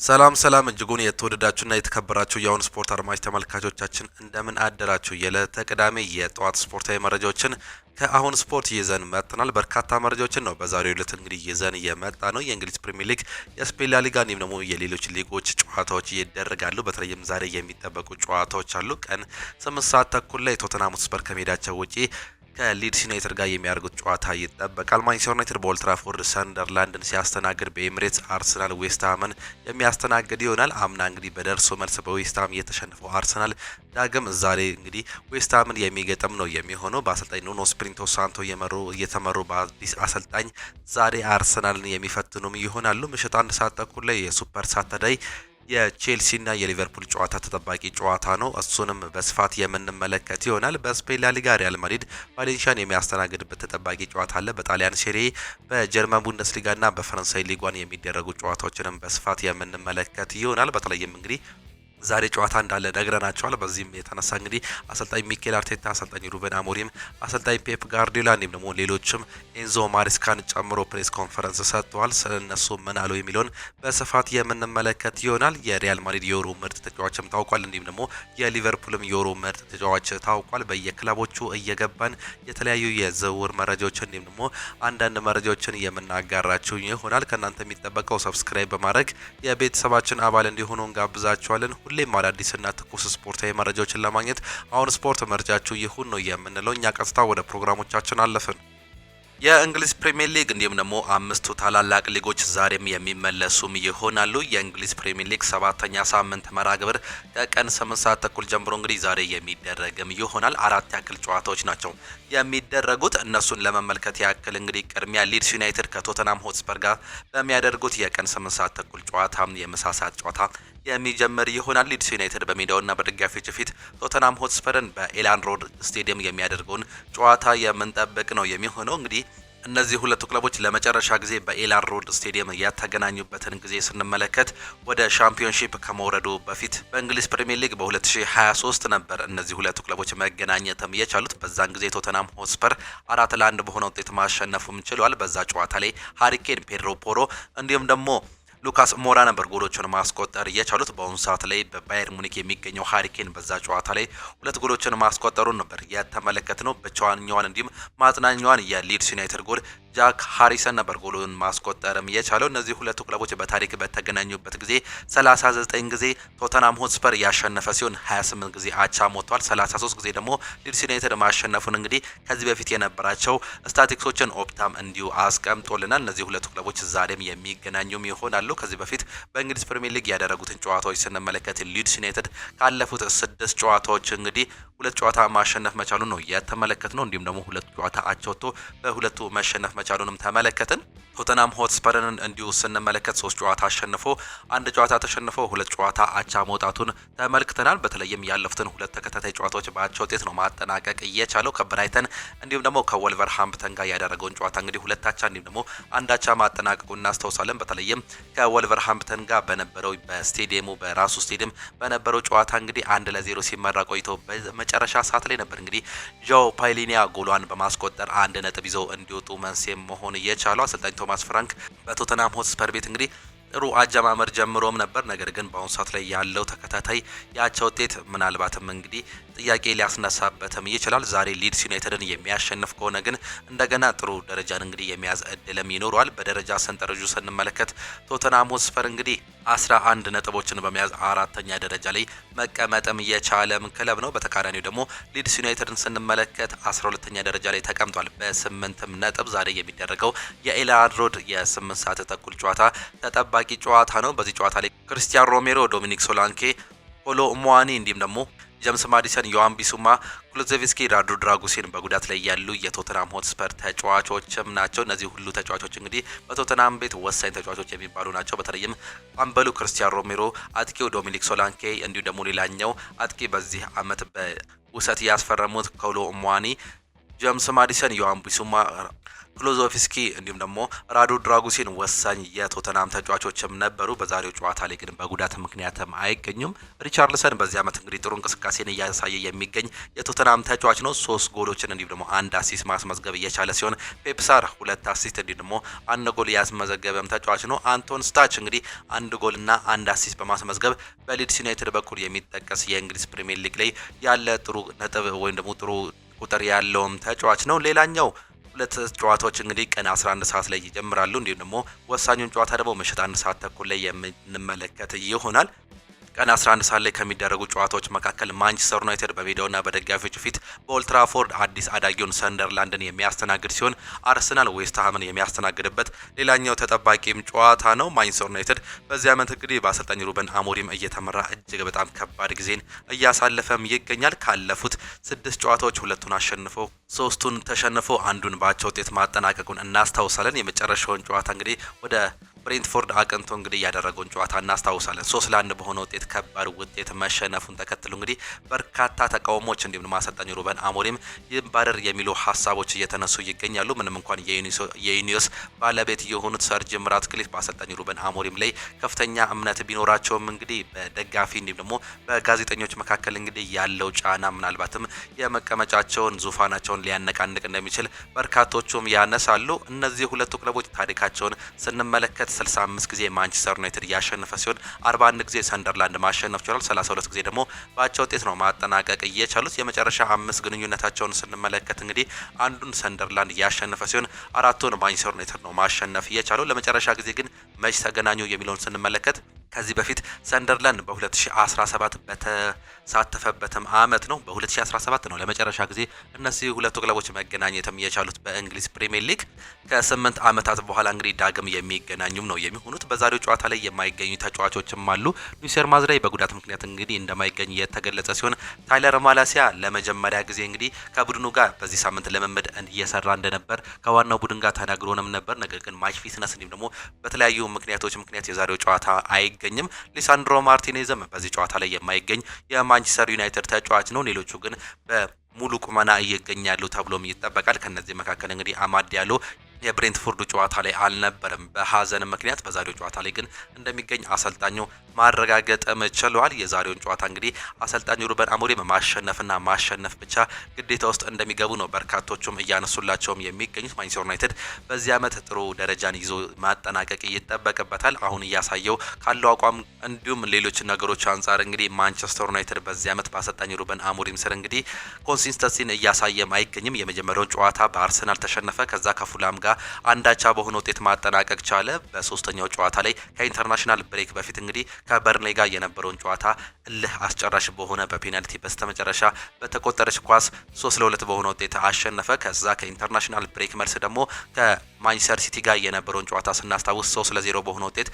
ሰላም እጅጉን የተወደዳችሁና የተከበራችሁ የአሁን ስፖርት አድማጭ ተመልካቾቻችን እንደምን አደራችሁ። የዕለተ ቅዳሜ የጠዋት ስፖርታዊ መረጃዎችን ከአሁን ስፖርት ይዘን መጥተናል። በርካታ መረጃዎችን ነው በዛሬው ዕለት እንግዲህ ይዘን የመጣ ነው። የእንግሊዝ ፕሪሚየር ሊግ፣ የስፔን ላ ሊጋ እንዲሁም ደግሞ የሌሎች ሊጎች ጨዋታዎች ይደረጋሉ። በተለይም ዛሬ የሚጠበቁ ጨዋታዎች አሉ። ቀን 8 ሰዓት ተኩል ላይ ቶተንሃም ሆትስፐር ከሜዳቸው ውጪ ከሊድስ ዩናይትድ ጋር የሚያደርጉት ጨዋታ ይጠበቃል። ማንቸስተር ዩናይትድ በኦልድ ትራፎርድ ሰንደርላንድን ሲያስተናግድ በኤሚሬትስ አርሰናል ዌስትሃምን የሚያስተናግድ ይሆናል። አምና እንግዲህ በደርሶ መልስ በዌስትሃም የተሸነፈው አርሰናል ዳግም ዛሬ እንግዲህ ዌስትሃምን የሚገጥም ነው የሚሆነው። በአሰልጣኝ ኑኖ ስፒሪቶ ሳንቶ እየተመሩ በአዲስ አሰልጣኝ ዛሬ አርሰናልን የሚፈትኑም ይሆናሉ። ምሽት 1 ሰዓት ተኩል ላይ የሱፐር ሳተርዳይ የቼልሲና የሊቨርፑል ጨዋታ ተጠባቂ ጨዋታ ነው። እሱንም በስፋት የምንመለከት ይሆናል። በስፔን ላ ሊጋ ሪያል ማድሪድ ቫሌንሺያን የሚያስተናግድበት ተጠባቂ ጨዋታ አለ። በጣሊያን ሴሪ፣ በጀርመን ቡንደስሊጋና በፈረንሳይ ሊጓን የሚደረጉ ጨዋታዎችንም በስፋት የምንመለከት ይሆናል። በተለይም እንግዲህ ዛሬ ጨዋታ እንዳለ ነግረናቸዋል። በዚህም የተነሳ እንግዲህ አሰልጣኝ ሚኬል አርቴታ፣ አሰልጣኝ ሩበን አሞሪም፣ አሰልጣኝ ፔፕ ጋርዲዮላ እንዲሁም ደግሞ ሌሎችም ኤንዞ ማሪስካን ጨምሮ ፕሬስ ኮንፈረንስ ሰጥተዋል። ስለነሱ ምን አለው የሚለውን በስፋት የምንመለከት ይሆናል። የሪያል ማድሪድ የዩሮ ምርጥ ተጫዋችም ታውቋል። እንዲሁም ደግሞ የሊቨርፑልም የዩሮ ምርጥ ተጫዋች ታውቋል። በየክለቦቹ እየገባን የተለያዩ የዝውውር መረጃዎችን እንዲሁም ደግሞ አንዳንድ መረጃዎችን የምናጋራችሁ ይሆናል። ከእናንተ የሚጠበቀው ሰብስክራይብ በማድረግ የቤተሰባችን አባል እንዲሆኑ እንጋብዛችኋለን። ሁሌም አዳዲስና ትኩስ ስፖርታዊ መረጃዎችን ለማግኘት አሁን ስፖርት መረጃችሁ ይሁን ነው የምንለው። እኛ ቀጥታ ወደ ፕሮግራሞቻችን አለፍን። የእንግሊዝ ፕሪሚየር ሊግ እንዲሁም ደግሞ አምስቱ ታላላቅ ሊጎች ዛሬም የሚመለሱም ይሆናሉ። የእንግሊዝ ፕሪሚየር ሊግ 7ኛ ሳምንት መርሃ ግብር ከቀን 8 ሰዓት ተኩል ጀምሮ እንግዲህ ዛሬ የሚደረግም ይሆናል። 4 ያክል ጨዋታዎች ናቸው የሚደረጉት። እነሱን ለመመልከት ያክል እንግዲህ ቅድሚያ ሊድስ ዩናይትድ ከቶተንሃም ሆትስፐር ጋር በሚያደርጉት የቀን 8 ሰዓት ተኩል ጨዋታ የምሳ ሰዓት ጨዋታ የሚጀምር ይሆናል። ሊድስ ዩናይትድ በሜዳውና በደጋፊዎች ፊት ቶተንሃም ሆትስፐርን በኤላንድ ሮድ ስቴዲየም የሚያደርገውን ጨዋታ የምንጠብቅ ነው የሚሆነው። እንግዲህ እነዚህ ሁለቱ ክለቦች ለመጨረሻ ጊዜ በኤላንድ ሮድ ስቴዲየም ያተገናኙበትን ጊዜ ስንመለከት ወደ ሻምፒዮንሺፕ ከመውረዱ በፊት በእንግሊዝ ፕሪሚየር ሊግ በ2023 ነበር እነዚህ ሁለቱ ክለቦች መገናኘትም የቻሉት። በዛን ጊዜ ቶተንሃም ሆትስፐር 4-1 በሆነ ውጤት ማሸነፉም ችሏል። በዛ ጨዋታ ላይ ሃሪኬን፣ ፔድሮ ፖሮ እንዲሁም ደግሞ ሉካስ ሞራ ነበር ጎሎችን ማስቆጠር የቻሉት። በአሁኑ ሰዓት ላይ በባየር ሙኒክ የሚገኘው ሃሪኬን በዛ ጨዋታ ላይ 2 ጎሎችን ማስቆጠሩን ነበር የተመለከትነው። ብቻዋን እንዲሁም ማጽናኛዋን የሊድስ ዩናይትድ ጎል ጃክ ሃሪሰን ነበር ጎሉን ማስቆጠርም የቻለው። እነዚህ ሁለቱ ክለቦች በታሪክ በተገናኙበት ጊዜ 39 ጊዜ ቶተንሃም ሆትስፐር ያሸነፈ ሲሆን 28 ጊዜ አቻ ሞቷል። 33 ጊዜ ደግሞ ሊድስ ዩናይትድ ማሸነፉን እንግዲህ ከዚህ በፊት የነበራቸው ስታቲክሶችን ኦፕታም እንዲሁ አስቀምጦልናል። እነዚህ ሁለቱ ክለቦች ዛሬም የሚገናኙም ይሆናሉ። ከዚህ በፊት በእንግሊዝ ፕሪሚየር ሊግ ያደረጉትን ጨዋታዎች ስንመለከት ሊድስ ዩናይትድ ካለፉት 6 ጨዋታዎች እንግዲህ 2 ጨዋታ ማሸነፍ መቻሉ ነው የተመለከትነው። እንዲሁም ደግሞ 2 ጨዋታ አቻ ወጥቶ በሁለቱ መሸነፍ መቻሉንም ተመለከትን። ቶተንሃም ሆትስፐርን እንዲሁ ስንመለከት 3 ጨዋታ አሸንፎ 1 ጨዋታ ተሸንፎ 2 ጨዋታ አቻ መውጣቱን ተመልክተናል። በተለይም ያለፉትን 2 ተከታታይ ጨዋታዎች በአቻ ውጤት ነው ማጠናቀቅ እየቻለው። ከብራይተን እንዲሁም ደግሞ ከወልቨርሃምፕተን ጋር ያደረገውን ጨዋታ እንግዲህ 2 አቻ እንዲሁም ደግሞ 1 አቻ ማጠናቀቁ እናስታውሳለን። በተለይም ከወልቨርሃምፕተን ጋር በነበረው በስቴዲየሙ በራሱ ስቴዲየም በነበረው ጨዋታ እንግዲህ 1-0 ሲመራ ቆይቶ በመጨረሻ ሰዓት ላይ ነበር እንግዲህ ጆ ፓይሊኒያ ጎሏን በማስቆጠር 1 ነጥብ ይዘው እንዲወጡ መንስኤ መሆን የቻለው። አሰልጣኝ ቶማስ ፍራንክ በቶተንሃም ሆትስፐር ቤት እንግዲህ ጥሩ አጀማመር ጀምሮም ነበር። ነገር ግን በአሁኑ ሰዓት ላይ ያለው ተከታታይ የአቻ ውጤት ምናልባትም እንግዲህ ጥያቄ ሊያስነሳበትም ይችላል። ዛሬ ሊድስ ዩናይትድን የሚያሸንፍ ከሆነ ግን እንደገና ጥሩ ደረጃን እንግዲህ የሚያዝ እድልም ይኖረዋል። በደረጃ ሰንጠረዡ ስንመለከት ቶተንሃም ሆትስፐር እንግዲህ 11 ነጥቦችን በመያዝ 4ኛ ደረጃ ላይ መቀመጥም የቻለም ክለብ ነው። በተቃራኒው ደግሞ ሊድስ ዩናይትድን ስንመለከት 12ኛ ደረጃ ላይ ተቀምጧል በ8 ነጥብ። ዛሬ የሚደረገው የኤላንድ ሮድ የ8 ሰዓት ተኩል ጨዋታ ተጠባቂ ጨዋታ ነው። በዚህ ጨዋታ ላይ ክርስቲያን ሮሜሮ፣ ዶሚኒክ ሶላንኬ፣ ፖሎ ሙዋኒ እንዲሁም ደግሞ ጀምስ ማዲሰን፣ ዮዋን ቢሱማ፣ ኩሉዜቪስኪ፣ ራዱ ድራጉሲን በጉዳት ላይ ያሉ የቶተንሃም ሆትስፐር ተጫዋቾችም ናቸው። እነዚህ ሁሉ ተጫዋቾች እንግዲህ በቶተንሃም ቤት ወሳኝ ተጫዋቾች የሚባሉ ናቸው። በተለይም አምበሉ ክርስቲያን ሮሜሮ፣ አጥቂው ዶሚኒክ ሶላንኬ እንዲሁም ደግሞ ሌላኛው አጥቂ በዚህ ዓመት በውሰት ያስፈረሙት ፖሎ ሙዋኒ ጄምስ ማዲሰን፣ ዮዋን ቢሱማ፣ ክሎዞቭስኪ እንዲሁም ደግሞ ራዱ ድራጉሲን ወሳኝ የቶተናም ተጫዋቾችም ነበሩ። በዛሬው ጨዋታ ላይ ግን በጉዳት ምክንያትም አይገኙም። ሪቻርልሰን በዚህ ዓመት እንግዲህ ጥሩ እንቅስቃሴን እያሳየ የሚገኝ የቶተናም ተጫዋች ነው። 3 ጎሎችን እንዲሁም ደግሞ 1 አሲስት ማስመዝገብ እየቻለ ሲሆን ፔፕሳር 2 አሲስት እንዲሁም ደግሞ 1 ጎል ያስመዘገበም ተጫዋች ነው። አንቶን ስታች እንግዲህ 1 ጎልና 1 አሲስት በማስመዝገብ በሊድስ ዩናይትድ በኩል የሚጠቀስ የእንግሊዝ ፕሪሚየር ሊግ ላይ ያለ ጥሩ ነጥብ ወይም ደግሞ ጥሩ ቁጥር ያለውም ተጫዋች ነው። ሌላኛው ሁለት ጨዋታዎች እንግዲህ ቀን 11 ሰዓት ላይ ይጀምራሉ። እንዲሁም ደግሞ ወሳኙን ጨዋታ ደግሞ ምሽት 1 ሰዓት ተኩል ላይ የምንመለከት ይሆናል። ቀን 11 ሰዓት ላይ ከሚደረጉ ጨዋታዎች መካከል ማንቸስተር ዩናይትድ በሜዳውና በደጋፊዎቹ ፊት በኦልትራፎርድ አዲስ አዳጊውን ሰንደርላንድን የሚያስተናግድ ሲሆን አርሰናል ዌስትሃምን የሚያስተናግድበት ሌላኛው ተጠባቂም ጨዋታ ነው። ማንቸስተር ዩናይትድ በዚህ ዓመት እንግዲህ በአሰልጣኝ ሩበን አሞሪም እየተመራ እጅግ በጣም ከባድ ጊዜን እያሳለፈም ይገኛል። ካለፉት 6 ጨዋታዎች 2ቱን አሸንፎ 3ቱን ተሸንፎ አንዱን በአቻ ውጤት ማጠናቀቁን እናስታውሳለን። የመጨረሻውን ጨዋታ እንግዲህ ወደ ብሬንትፎርድ አቅንቶ እንግዲህ ያደረገውን ጨዋታ እናስታውሳለን። 3-1 በሆነ ውጤት ከባድ ውጤት መሸነፉን ተከትሎ እንግዲህ በርካታ ተቃውሞች እንዲሁም አሰልጣኝ ሩበን አሞሪም ይባረር የሚሉ ሀሳቦች እየተነሱ ይገኛሉ። ምንም እንኳን የኢኒዮስ ባለቤት የሆኑት ሰር ጂም ራትክሊፍ በአሰልጣኝ ሩበን አሞሪም ላይ ከፍተኛ እምነት ቢኖራቸውም እንግዲህ በደጋፊ እንዲሁም ደግሞ በጋዜጠኞች መካከል እንግዲህ ያለው ጫና ምናልባትም የመቀመጫቸውን ዙፋናቸውን ሊያነቃንቅ እንደሚችል በርካቶቹም ያነሳሉ። እነዚህ ሁለቱ ክለቦች ታሪካቸውን ስንመለከት 65 ጊዜ ማንቸስተር ዩናይትድ ያሸነፈ ሲሆን 41 ጊዜ ሰንደርላንድ ማሸነፍ ችሏል። 32 ጊዜ ደግሞ በአቻ ውጤት ነው ማጠናቀቅ እየቻሉት። የመጨረሻ 5 ግንኙነታቸውን ስንመለከት እንግዲህ አንዱን ሰንደርላንድ ያሸነፈ ሲሆን 4ቱን ማንቸስተር ዩናይትድ ነው ማሸነፍ እየቻለው። ለመጨረሻ ጊዜ ግን መች ተገናኙ የሚለውን ስንመለከት ከዚህ በፊት ሰንደርላንድ በ2017 በተሳተፈበትም አመት ነው። በ2017 ነው ለመጨረሻ ጊዜ እነዚህ ሁለቱ ክለቦች መገናኘትም የቻሉት በእንግሊዝ ፕሪሚየር ሊግ። ከ8 አመታት በኋላ እንግዲህ ዳግም የሚገናኙም ነው የሚሆኑት። በዛሬው ጨዋታ ላይ የማይገኙ ተጫዋቾችም አሉ። ሉዊስ ማዝራዊ በጉዳት ምክንያት እንግዲህ እንደማይገኝ የተገለጸ ሲሆን ታይለር ማላሲያ ለመጀመሪያ ጊዜ እንግዲህ ከቡድኑ ጋር በዚህ ሳምንት ልምምድ እየሰራ እንደነበር ከዋናው ቡድን ጋር ተናግሮንም ነበር። ነገር ግን ማች ፊትነስ እንዲሁም ደግሞ በተለያዩ ምክንያቶች የዛሬው ጨዋታ አይገኝም። ሊሳንድሮ ማርቲኔዝም በዚህ ጨዋታ ላይ የማይገኝ የማንቸስተር ዩናይትድ ተጫዋች ነው። ሌሎቹ ግን በሙሉ ቁመና ይገኛሉ ተብሎም ይጠበቃል። ከነዚህ መካከል እንግዲህ አማድ ዲያሎ የብሬንትፎርዱ ጨዋታ ላይ አልነበረም በሀዘን ምክንያት። በዛሬው ጨዋታ ላይ ግን እንደሚገኝ አሰልጣኙ ማረጋገጥም ችሏል። የዛሬውን ጨዋታ እንግዲህ አሰልጣኙ ሩበን አሞሪም ማሸነፍና ማሸነፍ ብቻ ግዴታ ውስጥ እንደሚገቡ ነው በርካቶቹም እያነሱላቸውም የሚገኙት። ማንቸስተር ዩናይትድ በዚህ ዓመት ጥሩ ደረጃን ይዞ ማጠናቀቅ ይጠበቅበታል። አሁን እያሳየው ካለው አቋም እንዲሁም ሌሎች ነገሮች አንጻር እንግዲህ ማንቸስተር ዩናይትድ በዚህ ዓመት በአሰልጣኝ ሩበን አሞሪም ስር እንግዲህ ኮንሲስተንሲን እያሳየም አይገኝም። የመጀመሪያውን ጨዋታ በአርሰናል ተሸነፈ። ከዛ ከፉላም ጋር አንዳቻ በሆነ ውጤት ማጠናቀቅ ቻለ። በሶስተኛው ጨዋታ ላይ ከኢንተርናሽናል ብሬክ በፊት እንግዲህ ከበርንሌይ ጋር የነበረውን ጨዋታ እልህ አስጨራሽ በሆነ በፔናልቲ በስተመጨረሻ በተቆጠረች ኳስ 3-2 በሆነ ውጤት አሸነፈ። ከዛ ከኢንተርናሽናል ብሬክ መልስ ደግሞ ከማንቸስተር ሲቲ ጋር የነበረውን ጨዋታ ስናስታውስ 3-0 በሆነ ውጤት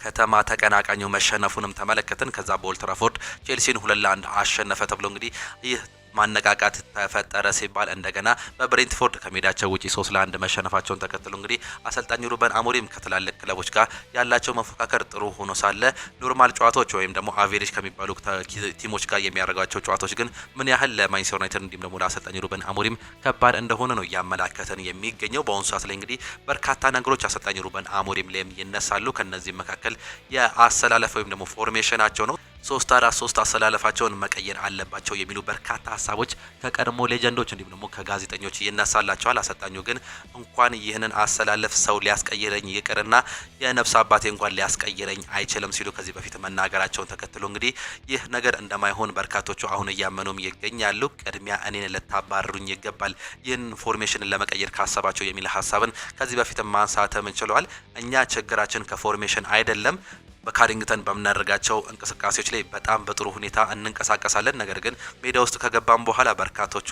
ከተማ ተቀናቃኙ መሸነፉንም ተመለከትን። ከዛ በኦልትራፎርድ ቼልሲን 2-1 አሸነፈ ተብሎ እንግዲህ ይህ ማነቃቃት ተፈጠረ ሲባል እንደገና በብሬንትፎርድ ከሜዳቸው ውጪ 3-1 መሸነፋቸውን ተከትሎ እንግዲህ አሰልጣኝ ሩበን አሞሪም ከትላልቅ ክለቦች ጋር ያላቸው መፎካከር ጥሩ ሆኖ ሳለ ኖርማል ጨዋታዎች ወይም ደግሞ አቬሬጅ ከሚባሉ ቲሞች ጋር የሚያደርጓቸው ጨዋታዎች ግን ምን ያህል ለማንቸስተር ዩናይትድ እንዲሁም ደግሞ ለአሰልጣኝ ሩበን አሞሪም ከባድ እንደሆነ ነው እያመላከተን የሚገኘው። በአሁኑ ሰዓት ላይ እንግዲህ በርካታ ነገሮች አሰልጣኝ ሩበን አሞሪም ላይም ይነሳሉ። ከነዚህ መካከል የአሰላለፍ ወይም ደግሞ ፎርሜሽናቸው ነው። 3-4-3 አሰላለፋቸውን መቀየር አለባቸው የሚሉ በርካታ ሀሳቦች ከቀድሞ ሌጀንዶች እንዲሁም ደግሞ ከጋዜጠኞች ይነሳላቸዋል። አሰልጣኙ ግን እንኳን ይህንን አሰላለፍ ሰው ሊያስቀይረኝ ይቅርና የነፍስ አባቴ እንኳን ሊያስቀይረኝ አይችልም ሲሉ ከዚህ በፊት መናገራቸውን ተከትሎ እንግዲህ ይህ ነገር እንደማይሆን በርካቶቹ አሁን እያመኑም ይገኛሉ። ቅድሚያ እኔን ልታባርሩኝ ይገባል ይህን ፎርሜሽን ለመቀየር ካሰባቸው የሚል ሀሳብን ከዚህ በፊት ማንሳትም እንችለዋል። እኛ ችግራችን ከፎርሜሽን አይደለም በካሪንግተን በምናደርጋቸው እንቅስቃሴዎች ላይ በጣም በጥሩ ሁኔታ እንንቀሳቀሳለን። ነገር ግን ሜዳ ውስጥ ከገባም በኋላ በርካቶቹ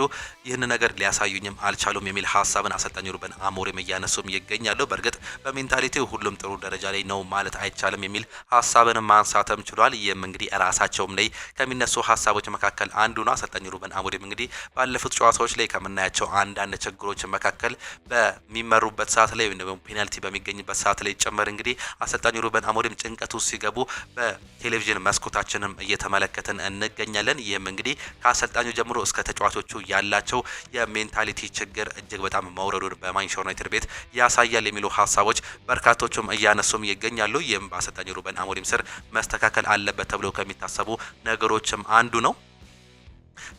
ይህን ነገር ሊያሳዩኝም አልቻሉም የሚል ሀሳብን አሰልጣኝ ሩበን አሞሪም እያነሱም ይገኛሉ። በእርግጥ በሜንታሊቲው ሁሉም ጥሩ ደረጃ ላይ ነው ማለት አይቻልም የሚል ሀሳብን ማንሳትም ችሏል። ይህም እንግዲህ ራሳቸውም ላይ ከሚነሱ ሀሳቦች መካከል አንዱ ነው። አሰልጣኝ ሩበን አሞሪም እንግዲህ ባለፉት ጨዋታዎች ላይ ከምናያቸው አንዳንድ ችግሮች መካከል በሚመሩበት ሰዓት ላይ ወይም ደግሞ ፔናልቲ በሚገኝበት ሰዓት ላይ ጭምር እንግዲህ አሰልጣኝ ሩበን አሞሪም ጭንቀቱ ሲገቡ በቴሌቪዥን መስኮታችንም እየተመለከትን እንገኛለን። ይህም እንግዲህ ከአሰልጣኙ ጀምሮ እስከ ተጫዋቾቹ ያላቸው የሜንታሊቲ ችግር እጅግ በጣም መውረዱን በማንቸስተር ዩናይትድ ቤት ያሳያል የሚሉ ሀሳቦች በርካቶቹም እያነሱም ይገኛሉ። ይህም በአሰልጣኙ ሩበን አሞሪም ስር መስተካከል አለበት ተብሎ ከሚታሰቡ ነገሮችም አንዱ ነው።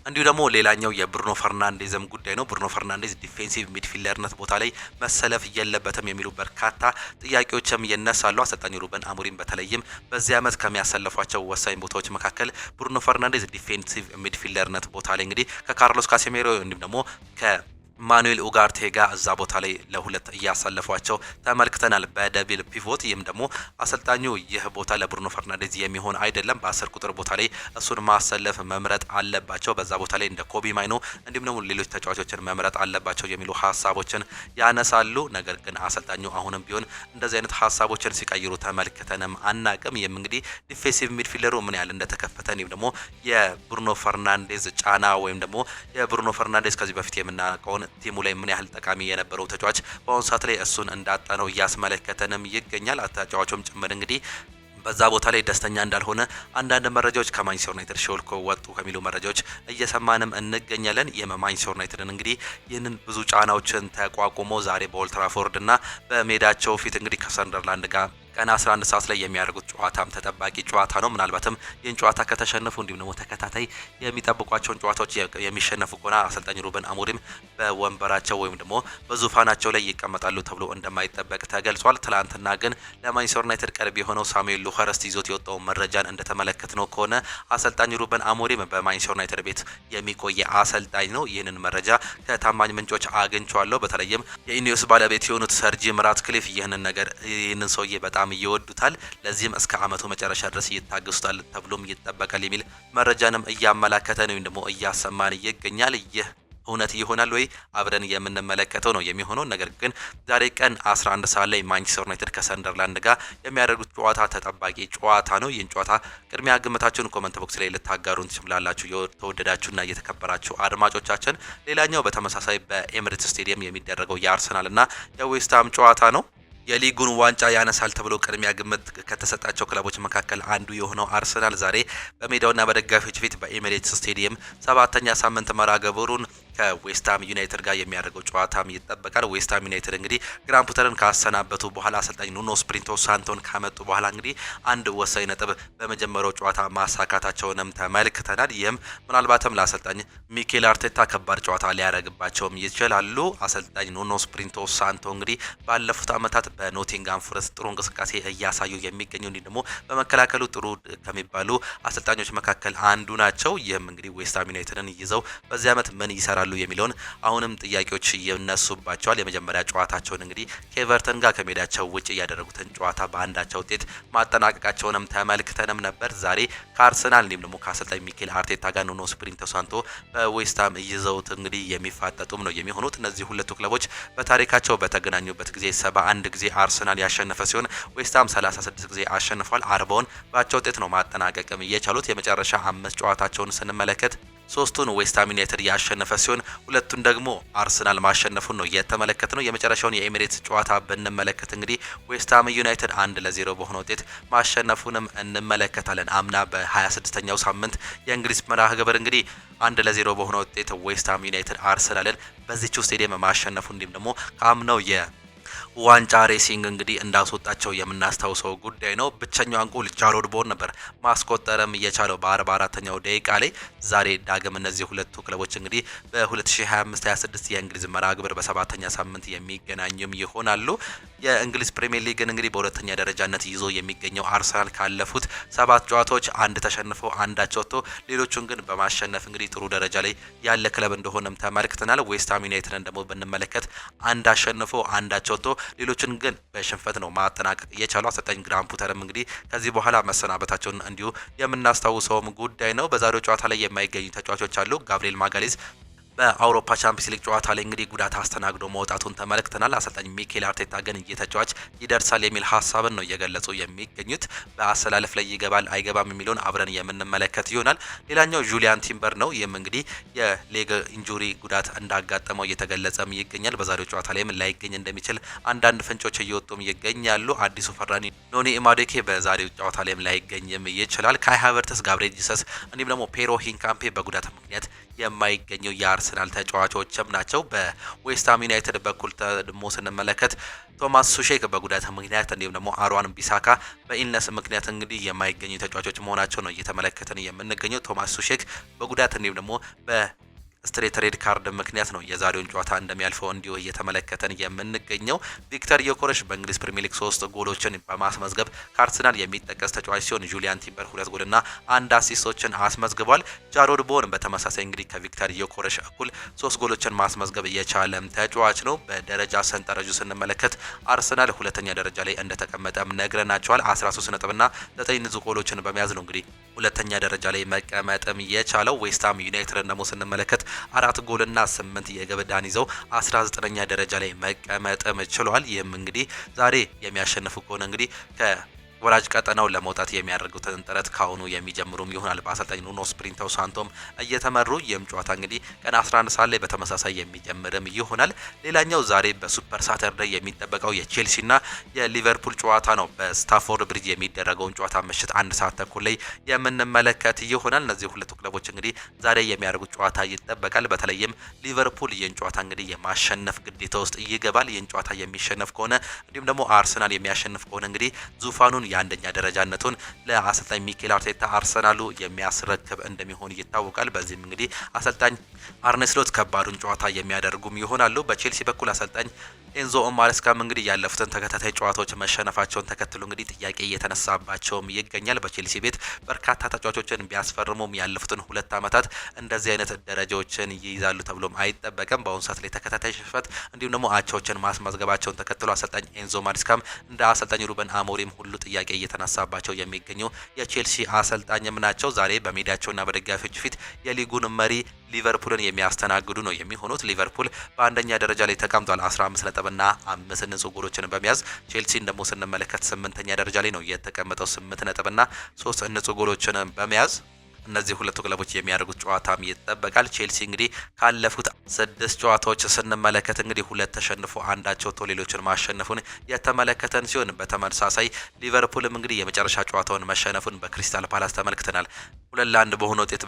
እንዲሁ ደግሞ ሌላኛው የብሩኖ ፈርናንዴዝም ጉዳይ ነው። ብሩኖ ፈርናንዴዝ ዲፌንሲቭ ሚድፊልደርነት ቦታ ላይ መሰለፍ የለበትም የሚሉ በርካታ ጥያቄዎችም ይነሳሉ። አሰልጣኝ ሩበን አሞሪም በተለይም በዚህ ዓመት ከሚያሰልፏቸው ወሳኝ ቦታዎች መካከል ብሩኖ ፈርናንዴዝ ዲፌንሲቭ ሚድፊልደርነት ቦታ ላይ እንግዲህ ከካርሎስ ካሴሜሮ እንዲሁም ደግሞ ማኑኤል ኡጋርቴ ጋር እዛ ቦታ ላይ ለሁለት እያሳለፏቸው ተመልክተናል በደብል ፒቮት። ይህም ደግሞ አሰልጣኙ ይህ ቦታ ለብሩኖ ፈርናንዴዝ የሚሆን አይደለም፣ በ10 ቁጥር ቦታ ላይ እሱን ማሰለፍ መምረጥ አለባቸው፣ በዛ ቦታ ላይ እንደ ኮቢ ማይኖ እንዲሁም ደግሞ ሌሎች ተጫዋቾችን መምረጥ አለባቸው የሚሉ ሀሳቦችን ያነሳሉ። ነገር ግን አሰልጣኙ አሁንም ቢሆን እንደዚህ አይነት ሀሳቦችን ሲቀይሩ ተመልክተንም አናቅም። ይህም እንግዲህ ዲፌንሲቭ ሚድፊልደሩ ምን ያህል እንደተከፈተ እንዲሁም ደግሞ የብሩኖ ፈርናንዴዝ ጫና ወይም ደግሞ የብሩኖ ፈርናንዴዝ ከዚህ በፊት የምናውቀውን ቲሙ ላይ ምን ያህል ጠቃሚ የነበረው ተጫዋች በአሁኑ ሰዓት ላይ እሱን እንዳጣነው እያስመለከተንም ይገኛል። ተጫዋቹም ጭምር እንግዲህ በዛ ቦታ ላይ ደስተኛ እንዳልሆነ አንዳንድ መረጃዎች ከማንቸስተር ዩናይትድ ሾልኮ ወጡ ከሚሉ መረጃዎች እየሰማንም እንገኛለን። የማንቸስተር ዩናይትድን እንግዲህ ይህንን ብዙ ጫናዎችን ተቋቁሞ ዛሬ በኦልድ ትራፎርድ እና በሜዳቸው ፊት እንግዲህ ከሰንደርላንድ ጋር ቀን 11 ሰዓት ላይ የሚያደርጉት ጨዋታም ተጠባቂ ጨዋታ ነው። ምናልባትም ይህን ጨዋታ ከተሸነፉ እንዲሁም ደግሞ ተከታታይ የሚጠብቋቸውን ጨዋታዎች የሚሸነፉ ከሆነ አሰልጣኝ ሩበን አሞሪም በወንበራቸው ወይም ደግሞ በዙፋናቸው ላይ ይቀመጣሉ ተብሎ እንደማይጠበቅ ተገልጿል። ትላንትና ግን ለማንቸስተር ዩናይትድ ቅርብ የሆነው ሳሙኤል ሉኸረስት ይዞት የወጣው መረጃን እንደተመለከትነው ከሆነ አሰልጣኝ ሩበን አሞሪም በማንቸስተር ዩናይትድ ቤት የሚቆየ አሰልጣኝ ነው። ይህንን መረጃ ከታማኝ ምንጮች አግኝቼዋለሁ። በተለይም የኢኒዮስ ባለቤት የሆኑት ሰር ጂም ራትክሊፍ ይህንን ሰውዬ በጣም ይወዱታል፣ ለዚህም እስከ አመቱ መጨረሻ ድረስ ይታገሱታል ተብሎም ይጠበቃል የሚል መረጃንም እያመላከተ ነው ወይም ደግሞ እያሰማን ይገኛል። ይህ እውነት ይሆናል ወይ አብረን የምንመለከተው ነው የሚሆነው። ነገር ግን ዛሬ ቀን 11 ሰዓት ላይ ማንቸስተር ዩናይትድ ከሰንደርላንድ ጋር የሚያደርጉት ጨዋታ ተጠባቂ ጨዋታ ነው። ይህን ጨዋታ ቅድሚያ ግምታችሁን ኮመንት ቦክስ ላይ ልታጋሩን ትችላላችሁ የተወደዳችሁና እየተከበራችሁ አድማጮቻችን። ሌላኛው በተመሳሳይ በኤሚሬትስ ስቴዲየም የሚደረገው የአርሰናልና የዌስትሃም ጨዋታ ነው። የሊጉን ዋንጫ ያነሳል ተብሎ ቅድሚያ ግምት ከተሰጣቸው ክለቦች መካከል አንዱ የሆነው አርሰናል ዛሬ በሜዳውና በደጋፊዎች ፊት በኤሚሬትስ ስቴዲየም 7ኛ ሳምንት መርሃ ግብሩን ከዌስትሃም ዩናይትድ ጋር የሚያደርገው ጨዋታም ይጠበቃል። ዌስትሃም ዩናይትድ እንግዲህ ግራን ፖተርን ካሰናበቱ በኋላ አሰልጣኝ ኑኖ ስፕሪንቶ ሳንቶን ካመጡ በኋላ እንግዲህ አንድ ወሳኝ ነጥብ በመጀመሪያው ጨዋታ ማሳካታቸውንም ተመልክተናል። ይህም ምናልባትም ለአሰልጣኝ ሚኬል አርቴታ ከባድ ጨዋታ ሊያደርግባቸውም ይችላሉ። አሰልጣኝ ኑኖ ስፕሪንቶ ሳንቶ እንግዲህ ባለፉት ዓመታት በኖቲንጋም ፎረስት ጥሩ እንቅስቃሴ እያሳዩ የሚገኙ እንዲህ ደግሞ በመከላከሉ ጥሩ ከሚባሉ አሰልጣኞች መካከል አንዱ ናቸው። ይህም እንግዲህ ዌስትሃም ዩናይትድን ይዘው በዚህ ዓመት ምን ይሰራሉ የሚለውን አሁንም ጥያቄዎች ይነሱባቸዋል። የመጀመሪያ ጨዋታቸውን እንግዲህ ከኤቨርተን ጋር ከሜዳቸው ውጭ ያደረጉትን ጨዋታ በአንዳቸው ውጤት ማጠናቀቃቸውንም ተመልክተንም ነበር። ዛሬ ከአርሰናል እንዲሁም ደግሞ ከአሰልጣኝ ሚኬል አርቴታ ጋር ኑኖ ስፕሪንቶ ሳንቶ በዌስትሃም ይዘውት እንግዲህ የሚፋጠጡም ነው የሚሆኑት። እነዚህ ሁለቱ ክለቦች በታሪካቸው በተገናኙበት ጊዜ 71 ጊዜ አርሰናል ያሸነፈ ሲሆን ዌስትሃም 36 ጊዜ አሸንፏል። 40ውን በአቻ ውጤት ነው ማጠናቀቅም የቻሉት። የመጨረሻ 5 ጨዋታቸውን ስንመለከት 3ቱን ዌስትሃም ዩናይትድ ያሸነፈ ሲሆን 2ቱን ደግሞ አርሰናል ማሸነፉን ነው የተመለከትነው። የመጨረሻውን የኤሚሬትስ ጨዋታ ብንመለከት እንግዲህ ዌስትሃም ዩናይትድ 1-0 በሆነ ውጤት ማሸነፉንም እንመለከታለን። አምና በ26ኛው ሳምንት የእንግሊዝ መርሃ ግብር እንግዲህ 1-0 በሆነ ውጤት ዌስትሃም ዩናይትድ አርሰናልን በዚህው ስቴዲየም ማሸነፉ እንዲሁም ደግሞ ከአምናው ዋንጫ ሬሲንግ እንግዲህ እንዳስወጣቸው የምናስታውሰው ጉዳይ ነው። ብቸኛው ጎል ጃሮድ ቦወን ነበር ማስቆጠርም የቻለው በ44ኛው ደቂቃ ላይ። ዛሬ ዳግም እነዚህ ሁለቱ ክለቦች እንግዲህ በ2025-26 የእንግሊዝ መርሃ ግብር በ7ኛ ሳምንት የሚገናኙም ይሆናሉ። የእንግሊዝ ፕሪሚየር ሊግን እንግዲህ በሁለተኛ ደረጃነት ይዞ የሚገኘው አርሰናል ካለፉት 7 ጨዋታዎች አንድ ተሸንፈው አንዳቸው ወጥቶ ሌሎቹን ግን በማሸነፍ እንግዲህ ጥሩ ደረጃ ላይ ያለ ክለብ እንደሆነም ተመልክተናል። ዌስትሃም ዩናይትድን ደግሞ ብንመለከት አንድ አሸንፎ አንዳቸው ወጥቶ ሌሎችን ግን በሽንፈት ነው ማጠናቀቅ የቻለው። አሰልጣኝ ግራን ፖተርም እንግዲህ ከዚህ በኋላ መሰናበታቸውን እንዲሁ የምናስታውሰውም ጉዳይ ነው። በዛሬው ጨዋታ ላይ የማይገኙ ተጫዋቾች አሉ። ጋብሪኤል ማጋሌዝ በአውሮፓ ቻምፒየንስ ሊግ ጨዋታ ላይ እንግዲህ ጉዳት አስተናግዶ መውጣቱን ተመልክተናል። አሰልጣኝ ሚኬል አርቴታ ግን እየተጫዋች ይደርሳል የሚል ሀሳብን ነው እየገለጹ የሚገኙት። በአሰላለፍ ላይ ይገባል አይገባም የሚለውን አብረን የምንመለከት ይሆናል። ሌላኛው ጁሊያን ቲምበር ነው። ይህም እንግዲህ የሌግ ኢንጁሪ ጉዳት እንዳጋጠመው እየተገለጸም ይገኛል። በዛሬው ጨዋታ ላይም ላይገኝ እንደሚችል አንዳንድ ፍንጮች እየወጡም ይገኛሉ። አዲሱ ፈራኒ ኖኒ ኢማዱኬ በዛሬው ጨዋታ ላይም ላይገኝም ይችላል። ካይ ሃቨርትስ፣ ጋብሪኤል ጂሰስ እንዲሁም ደግሞ ፔሮ ሂንካምፔ በጉዳት ምክንያት የማይገኘው የአርሰናል ተጫዋቾችም ናቸው። በዌስትሃም ዩናይትድ በኩል ደግሞ ስንመለከት ቶማስ ሱሼክ በጉዳት ምክንያት እንዲሁም ደግሞ አርዋን ቢሳካ በኢልነስ ምክንያት እንግዲህ የማይገኙ ተጫዋቾች መሆናቸው ነው እየተመለከትን የምንገኘው። ቶማስ ሱሼክ በጉዳት እንዲሁም ደግሞ ስትሬት ሬድ ካርድ ምክንያት ነው የዛሬውን ጨዋታ እንደሚያልፈው እንዲሁ እየተመለከተን የምንገኘው። ቪክተር ዮኮሬሽ በእንግሊዝ ፕሪሚየር ሊግ 3 ጎሎችን በማስመዝገብ ከአርሰናል የሚጠቀስ ተጫዋች ሲሆን ጁሊያን ቲምበር 2 ጎልና 1 አሲስቶችን አስመዝግቧል። ጃሮድ ቦወን በተመሳሳይ እንግዲህ ከቪክተር ዮኮሬሽ እኩል 3 ጎሎችን ማስመዝገብ የቻለም ተጫዋች ነው። በደረጃ ሰንጠረዡ ስንመለከት አርሰናል ሁለተኛ ደረጃ ላይ እንደተቀመጠም ነግረናቸዋል። 13 ነጥብና 9 ንጹህ ጎሎችን በመያዝ ነው እንግዲህ ሁለተኛ ደረጃ ላይ መቀመጥም የቻለው። ዌስትሃም ዩናይትድ ደግሞ ስንመለከት 4 ጎልና 8 የግብ ዕዳን ይዘው 19ኛ ደረጃ ላይ መቀመጥም ችሏል። ይህም እንግዲህ ዛሬ የሚያሸንፉ ከሆነ እንግዲህ ወራጅ ቀጠናው ለመውጣት የሚያደርጉትን ጥረት ካሁኑ የሚጀምሩም ይሆናል። በአሰልጣኝ ኑኖ ስፕሪንቶ ሳንቶም እየተመሩ ይህም ጨዋታ እንግዲህ ቀን 11 ሰዓት ላይ በተመሳሳይ የሚጀምርም ይሆናል። ሌላኛው ዛሬ በሱፐር ሳተርዴይ የሚጠበቀው የቼልሲና የሊቨርፑል ጨዋታ ነው። በስታፎርድ ብሪጅ የሚደረገውን ጨዋታ ምሽት 1 ሰዓት ተኩል ላይ የምንመለከት ይሆናል። እነዚህ ሁለቱ ክለቦች እንግዲህ ዛሬ የሚያደርጉት ጨዋታ ይጠበቃል። በተለይም ሊቨርፑል ይህን ጨዋታ እንግዲህ የማሸነፍ ግዴታ ውስጥ ይገባል። ይህን ጨዋታ የሚሸነፍ ከሆነ እንዲሁም ደግሞ አርሰናል የሚያሸንፍ ከሆነ እንግዲህ ዙፋኑን የአንደኛ ደረጃነቱን ለአሰልጣኝ ሚኬል አርቴታ አርሰናሉ የሚያስረክብ እንደሚሆን ይታወቃል። በዚህም እንግዲህ አሰልጣኝ አርነ ስሎት ከባዱን ጨዋታ የሚያደርጉም ይሆናሉ። በቼልሲ በኩል አሰልጣኝ ኤንዞ ማሬስካም እንግዲህ ያለፉትን ተከታታይ ጨዋታዎች መሸነፋቸውን ተከትሎ እንግዲህ ጥያቄ እየተነሳባቸውም ይገኛል። በቼልሲ ቤት በርካታ ተጫዋቾችን ቢያስፈርሙም ያለፉትን 2 ዓመታት እንደዚህ አይነት ደረጃዎችን ይይዛሉ ተብሎም አይጠበቅም። በአሁኑ ሰዓት ላይ ተከታታይ ሽንፈት እንዲሁም ደግሞ አቻዎችን ማስመዝገባቸውን ተከትሎ አሰልጣኝ ኤንዞ ማሬስካም እንደ አሰልጣኝ ሩበን አሞሪም ሁሉ ጥያቄ እየተነሳባቸው የሚገኙ የቼልሲ አሰልጣኝም ናቸው። ዛሬ በሜዳቸውና በደጋፊዎች ፊት የሊጉን መሪ ሊቨርፑልን የሚያስተናግዱ ነው የሚሆኑት። ሊቨርፑል በአንደኛ ደረጃ ላይ ተቀምጧል 15 ነጥብና 5 ንጹህ ጎሎችን በመያዝ። ቼልሲን ደግሞ ስንመለከት 8ኛ ደረጃ ላይ ነው የተቀመጠው 8 ነጥብና 3 ንጹህ ጎሎችን በመያዝ። እነዚህ ሁለቱ ክለቦች የሚያደርጉት ጨዋታም ይጠበቃል። ቼልሲ እንግዲህ ካለፉት 6 ጨዋታዎች ስንመለከት እንግዲህ 2 ተሸንፎ አንዳቸው ወጥቶ ሌሎችን ማሸነፉን የተመለከተን ሲሆን በተመሳሳይ ሊቨርፑልም እንግዲህ የመጨረሻ ጨዋታውን መሸነፉን በክሪስታል ፓላስ ተመልክተናል። 2-1 በሆነ ውጤት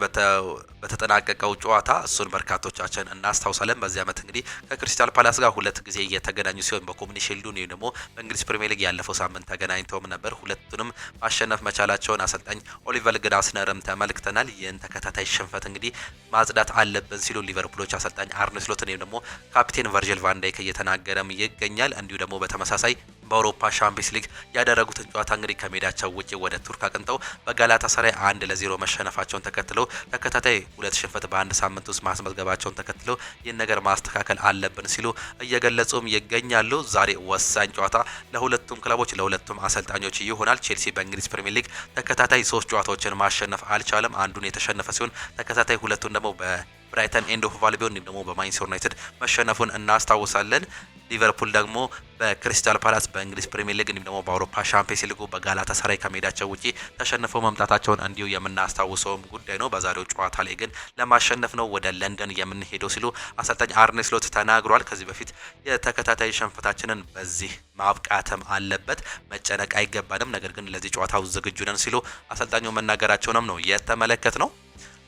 በተጠናቀቀው ጨዋታ እሱን በርካቶቻችን እናስታውሳለን። በዚህ ዓመት እንግዲህ ከክሪስታል ፓላስ ጋር 2 ጊዜ እየተገናኙ ሲሆን በኮሚኒቲ ሺልዱ ወይም ደግሞ በእንግሊዝ ፕሪሚየር ሊግ ያለፈው ሳምንት ተገናኝተውም ነበር። ሁለቱንም ማሸነፍ መቻላቸውን አሰልጣኝ ኦሊቨር ግናስነርም ተመልክተናል። ይህን ተከታታይ ሽንፈት እንግዲህ ማጽዳት አለብን ሲሉ ሊቨርፑሎች አሰልጣኝ አርነ ስሎት ወይም ደግሞ ካፕቴን ቨርጂል ቫን ዳይክ እየተናገረም ይገኛል። እንዲሁ ደግሞ በተመሳሳይ በአውሮፓ ቻምፒየንስ ሊግ ያደረጉትን ጨዋታ እንግዲህ ከሜዳቸው ውጪ ወደ ቱርክ አቅንተው በጋላታሳራይ 1-0 መሸነፋቸውን ተከትለው ተከታታይ 2 ሽንፈት በአንድ ሳምንት ውስጥ ማስመዝገባቸውን ተከትለው ይህን ነገር ማስተካከል አለብን ሲሉ እየገለጹም ይገኛሉ። ዛሬ ወሳኝ ጨዋታ ለሁለቱም ክለቦች ለሁለቱም አሰልጣኞች ይሆናል። ቼልሲ በእንግሊዝ ፕሪሚየር ሊግ ተከታታይ 3 ጨዋታዎችን ማሸነፍ አልቻለም። አንዱን የተሸነፈ ሲሆን ተከታታይ ሁለቱን ደግሞ በብራይተን ኤንድ ሆቭ አልቢዮን ደግሞ በማንቸስተር ዩናይትድ መሸነፉን እናስታውሳለን። ሊቨርፑል ደግሞ በክሪስታል ፓላስ በእንግሊዝ ፕሪሚየር ሊግ እንዲሁም ደግሞ በአውሮፓ ቻምፒየንስ ሊግ በጋላታሳራይ ከሜዳቸው ውጪ ተሸንፈው መምጣታቸውን እንዲሁ የምናስታውሰውም ጉዳይ ነው። በዛሬው ጨዋታ ላይ ግን ለማሸነፍ ነው ወደ ለንደን የምንሄደው ሲሉ አሰልጣኝ አርነ ስሎት ተናግሯል። ከዚህ በፊት የተከታታይ ሽንፈታችንን በዚህ ማብቃትም አለበት፣ መጨነቅ አይገባንም፣ ነገር ግን ለዚህ ጨዋታው ዝግጁ ነን ሲሉ አሰልጣኙ መናገራቸውንም ነው የተመለከት ነው።